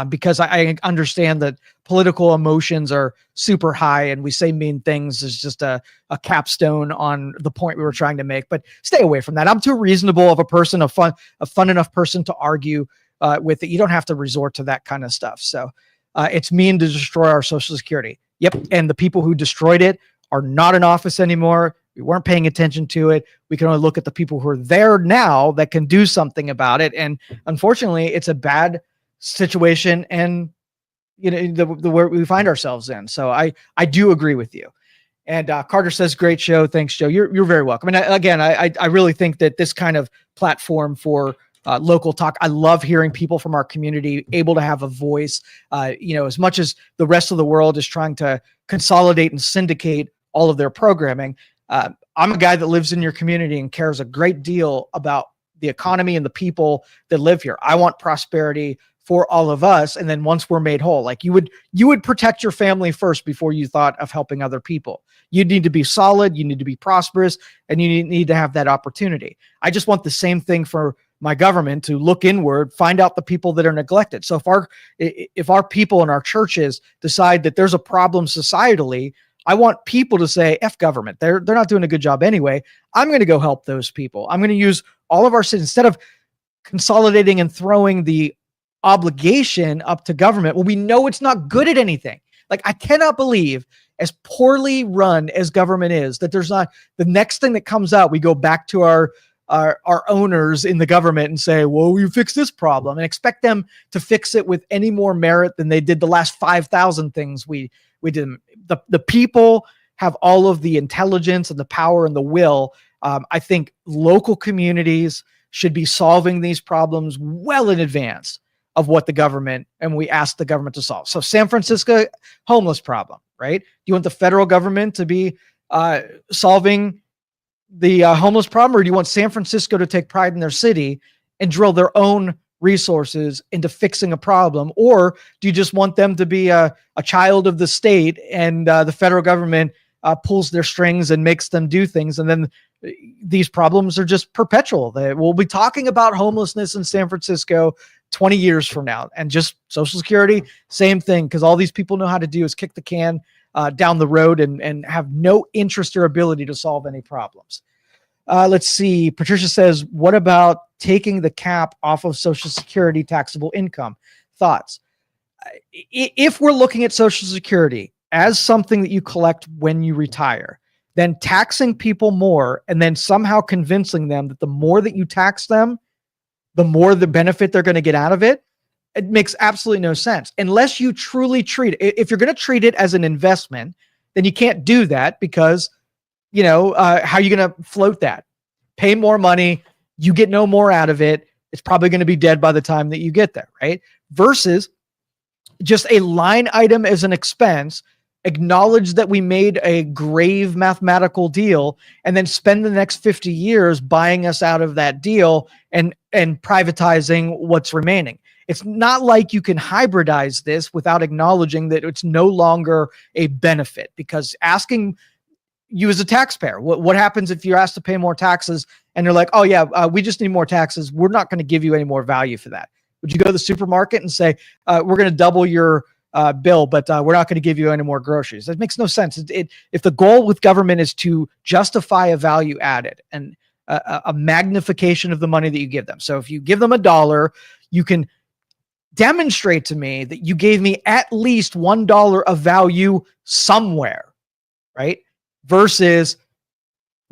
Because I understand that political emotions are super high, and we say mean things is just a capstone on the point we were trying to make. But stay away from that. I'm too reasonable of a person, a fun enough person to argue with it. You don't have to resort to that kind of stuff. So it's mean to destroy our Social Security. Yep, and the people who destroyed it are not in office anymore. We weren't paying attention to it. We can only look at the people who are there now that can do something about it. And unfortunately, it's a bad situation, and the where we find ourselves in. So I do agree with you. And Carter says, great show. Thanks, Joe. You're very welcome. And I really think that this kind of platform for local talk, I love hearing people from our community able to have a voice. As much as the rest of the world is trying to consolidate and syndicate all of their programming, I'm a guy that lives in your community and cares a great deal about the economy and the people that live here. I want prosperity for all of us. And then once we're made whole, like you would protect your family first before you thought of helping other people. You need to be solid, you need to be prosperous, and you need to have that opportunity. I just want the same thing for my government to look inward, find out the people that are neglected. So if our people in our churches decide that there's a problem societally, I want people to say, F government. They're not doing a good job anyway. I'm going to go help those people. I'm going to use all of our citizens instead of consolidating and throwing the obligation up to government. Well, we know it's not good at anything. Like, I cannot believe, as poorly run as government is, that there's not the next thing that comes out, we go back to our owners in the government and say, well, we fix this problem, and expect them to fix it with any more merit than they did the last 5,000 things we did. The people have all of the intelligence and the power and the will. I think local communities should be solving these problems well in advance of what the government, and we ask the government to solve. So San Francisco homeless problem, right? Do you want the federal government to be solving the homeless problem, or do you want San Francisco to take pride in their city and drill their own resources into fixing a problem? Or do you just want them to be a child of the state, and the federal government pulls their strings and makes them do things, and then these problems are just perpetual? We'll be talking about homelessness in San Francisco 20 years from now, and just Social Security, same thing, because all these people know how to do is kick the can down the road and have no interest or ability to solve any problems. Let's see. Patricia says, what about taking the cap off of Social Security taxable income? Thoughts? If we're looking at Social Security as something that you collect when you retire, then taxing people more and then somehow convincing them that the more that you tax them, the more the benefit they're going to get out of it, it makes absolutely no sense. Unless you truly treat it. If you're going to treat it as an investment, then you can't do that, because, how are you going to float that? Pay more money, you get no more out of it. It's probably going to be dead by the time that you get there, right? Versus just a line item as an expense, acknowledge that we made a grave mathematical deal, and then spend the next 50 years buying us out of that deal and privatizing what's remaining. It's not like you can hybridize this without acknowledging that it's no longer a benefit, because asking you as a taxpayer, what happens if you're asked to pay more taxes and they're like, oh yeah, we just need more taxes. We're not going to give you any more value for that. Would you go to the supermarket and say, we're going to double your bill, but we're not going to give you any more groceries? That makes no sense. If the goal with government is to justify a value added and a magnification of the money that you give them. So if you give them $1, you can demonstrate to me that you gave me at least $1 of value somewhere, right? Versus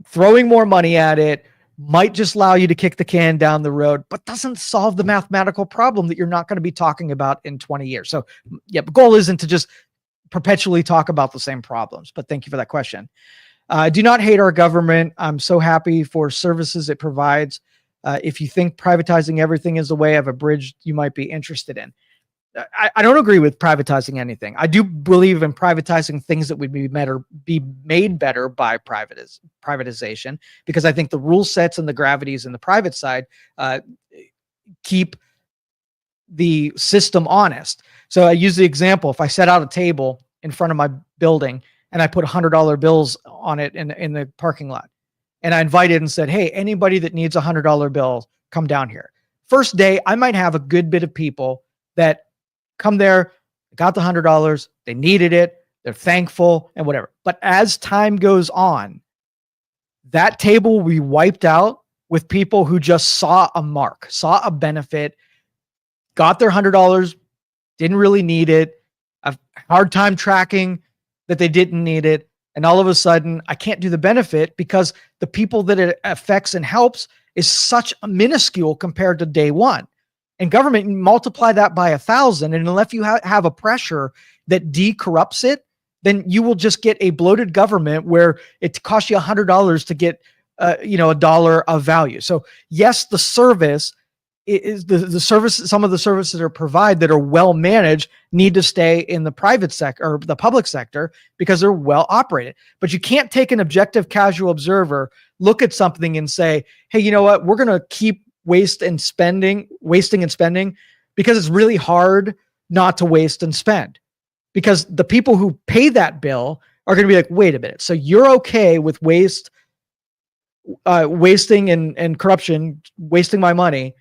throwing more money at it might just allow you to kick the can down the road, but doesn't solve the mathematical problem that you're not going to be talking about in 20 years. So yeah, the goal isn't to just perpetually talk about the same problems, but thank you for that question. I do not hate our government. I'm so happy for services it provides. If you think privatizing everything is the way of a bridge you might be interested in. I don't agree with privatizing anything. I do believe in privatizing things that would be made better by privatization, because I think the rule sets and the gravities in the private side keep the system honest. So I use the example: if I set out a table in front of my building and I put $100 bills on it in the parking lot, and I invited and said, "Hey, anybody that needs a $100 bill, come down here." First day, I might have a good bit of people that come there, got the $100, they needed it, they're thankful and whatever. But as time goes on, that table will be wiped out with people who just saw a mark, saw a benefit, got their $100, didn't really need it, a hard time tracking that they didn't need it. And all of a sudden, I can't do the benefit because the people that it affects and helps is such a minuscule compared to day one. And government, multiply that by 1,000, and unless you have a pressure that decorrupts it, then you will just get a bloated government where it costs you $100 to get, $1 of value. So yes, the service is the service. Some of the services that are provided that are well managed need to stay in the private sector or the public sector because they're well operated. But you can't take an objective, casual observer, look at something and say, "Hey, you know what? We're going to keep wasting and spending because it's really hard not to waste and spend." Because the people who pay that bill are going to be like, "Wait a minute. So you're okay with wasting and corruption, wasting my money,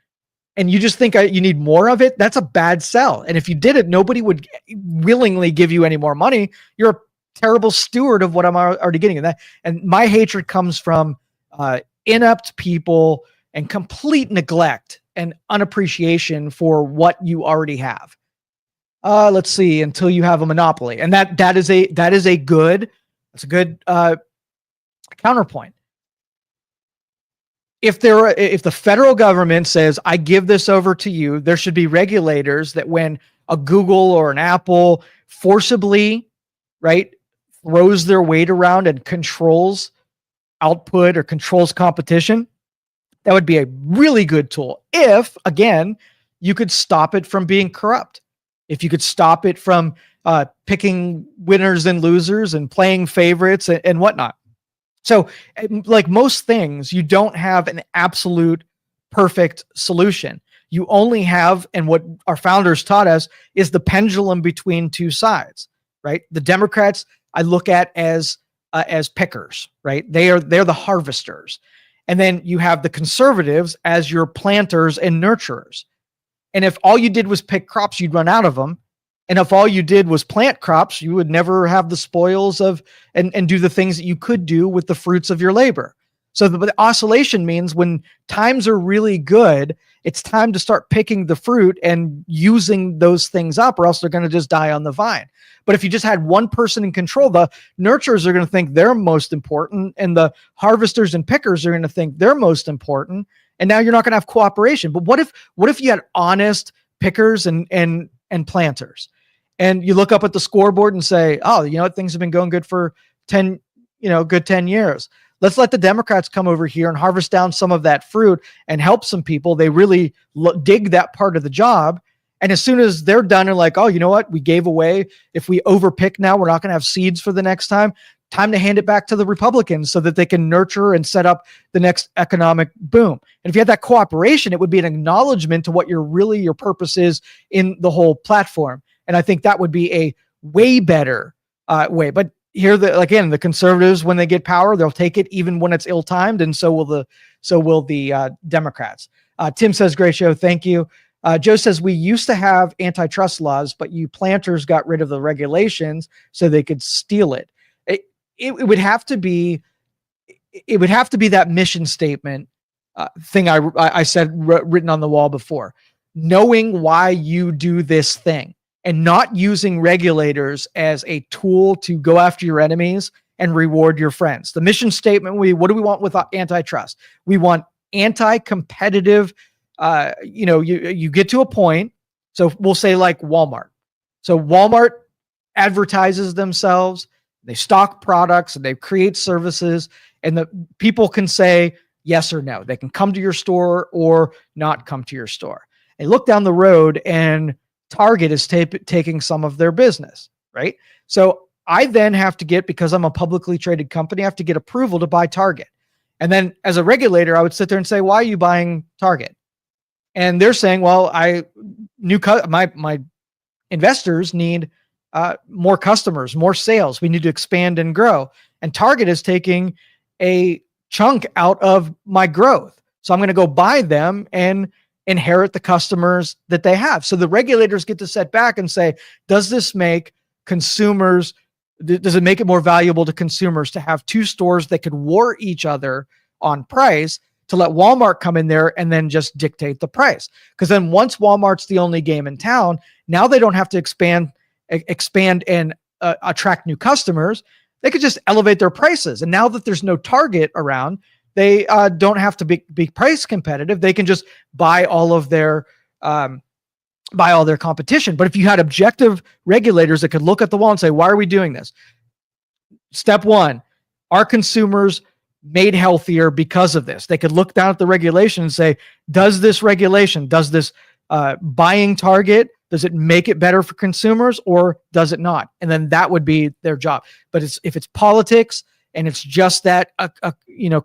and you just think you need more of it?" That's a bad sell. And if you did it, nobody would willingly give you any more money. You're a terrible steward of what I'm already getting. And my hatred comes from inept people and complete neglect and unappreciation for what you already have. Let's see, until you have a monopoly. And that is a good counterpoint. If the federal government says, "I give this over to you," there should be regulators that when a Google or an Apple forcibly, right, throws their weight around and controls output or controls competition, that would be a really good tool. If, again, you could stop it from being corrupt, if you could stop it from picking winners and losers and playing favorites and whatnot. So, like most things, you don't have an absolute perfect solution. You only have, and what our founders taught us, is the pendulum between two sides, right? The Democrats I look at as pickers, right? They're the harvesters. And then you have the conservatives as your planters and nurturers. And if all you did was pick crops, you'd run out of them. And if all you did was plant crops, you would never have the spoils of and do the things that you could do with the fruits of your labor. So the oscillation means when times are really good, it's time to start picking the fruit and using those things up, or else they're going to just die on the vine. But if you just had one person in control, the nurturers are going to think they're most important, and the harvesters and pickers are going to think they're most important. And now you're not going to have cooperation. But what if you had honest pickers and planters? And you look up at the scoreboard and say, "Oh, you know what? Things have been going good for 10 years. Let's let the Democrats come over here and harvest down some of that fruit and help some people. They really dig that part of the job." And as soon as they're done, they're like, "Oh, you know what? We gave away. If we overpick now, we're not going to have seeds for the next time. Time to hand it back to the Republicans so that they can nurture and set up the next economic boom." And if you had that cooperation, it would be an acknowledgement to what your purpose is in the whole platform. And I think that would be a way better way. But here, the conservatives, when they get power, they'll take it even when it's ill-timed, and so will the Democrats. Tim says, "Great show, thank you." Joe says, "We used to have antitrust laws, but you planters got rid of the regulations so they could steal it." It would have to be that mission statement thing I said written on the wall before, knowing why you do this thing. And not using regulators as a tool to go after your enemies and reward your friends. The mission statement, what do we want with antitrust? We want anti-competitive, you get to a point. So we'll say like Walmart. So Walmart advertises themselves, they stock products, and they create services, and the people can say yes or no. They can come to your store or not come to your store. They look down the road and Target is taking some of their business, right? So I then have to get, because I'm a publicly traded company, I have to get approval to buy Target. And then as a regulator, I would sit there and say, why are you buying Target? And they're saying, well, my investors need more customers, more sales. We need to expand and grow. And Target is taking a chunk out of my growth. So I'm going to go buy them and inherit the customers that they have. So the regulators get to sit back and say, does this make consumers, does it make it more valuable to consumers to have two stores that could war each other on price, to let Walmart come in there and then just dictate the price? Because then once Walmart's the only game in town, now they don't have to expand and attract new customers. They could just elevate their prices. And now that there's no Target around, they don't have to be price competitive. They can just buy all their competition. But if you had objective regulators that could look at the wall and say, why are we doing this? Step one, are consumers made healthier because of this? They could look down at the regulation and say, does this regulation, does this buying Target, does it make it better for consumers or does it not? And then that would be their job. But if it's politics and it's just that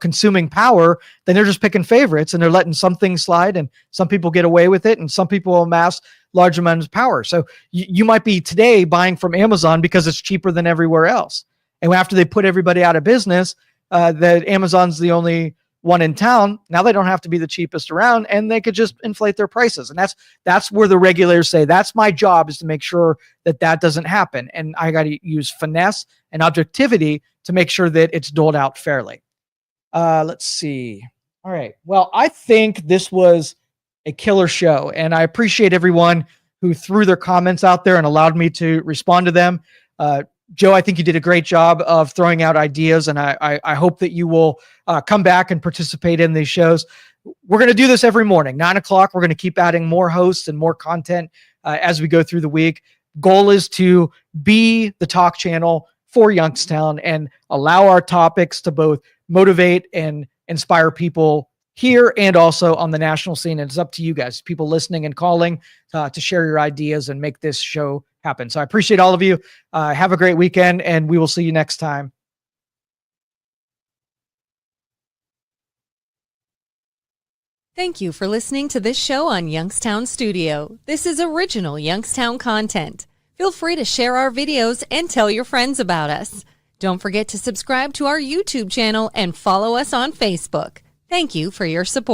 consuming power, then they're just picking favorites and they're letting some things slide, and some people get away with it and some people amass large amounts of power. So you might be today buying from Amazon because it's cheaper than everywhere else. And after they put everybody out of business, that Amazon's the only one in town, now they don't have to be the cheapest around, and they could just inflate their prices. And that's where the regulators say, that's my job, is to make sure that doesn't happen. And I got to use finesse and objectivity to make sure that it's doled out fairly. Let's see. All right. Well, I think this was a killer show, and I appreciate everyone who threw their comments out there and allowed me to respond to them. Joe, I think you did a great job of throwing out ideas, and I hope that you will come back and participate in these shows. We're going to do this every morning, 9:00. We're going to keep adding more hosts and more content as we go through the week. Goal is to be the talk channel for Youngstown and allow our topics to both motivate and inspire people here and also on the national scene. And it's up to you guys, people listening and calling, to share your ideas and make this show happen. So I appreciate all of you. Have a great weekend, and we will see you next time. Thank you for listening to this show on Youngstown Studio. This is original Youngstown content. Feel free to share our videos and tell your friends about us. Don't forget to subscribe to our YouTube channel and follow us on Facebook. Thank you for your support.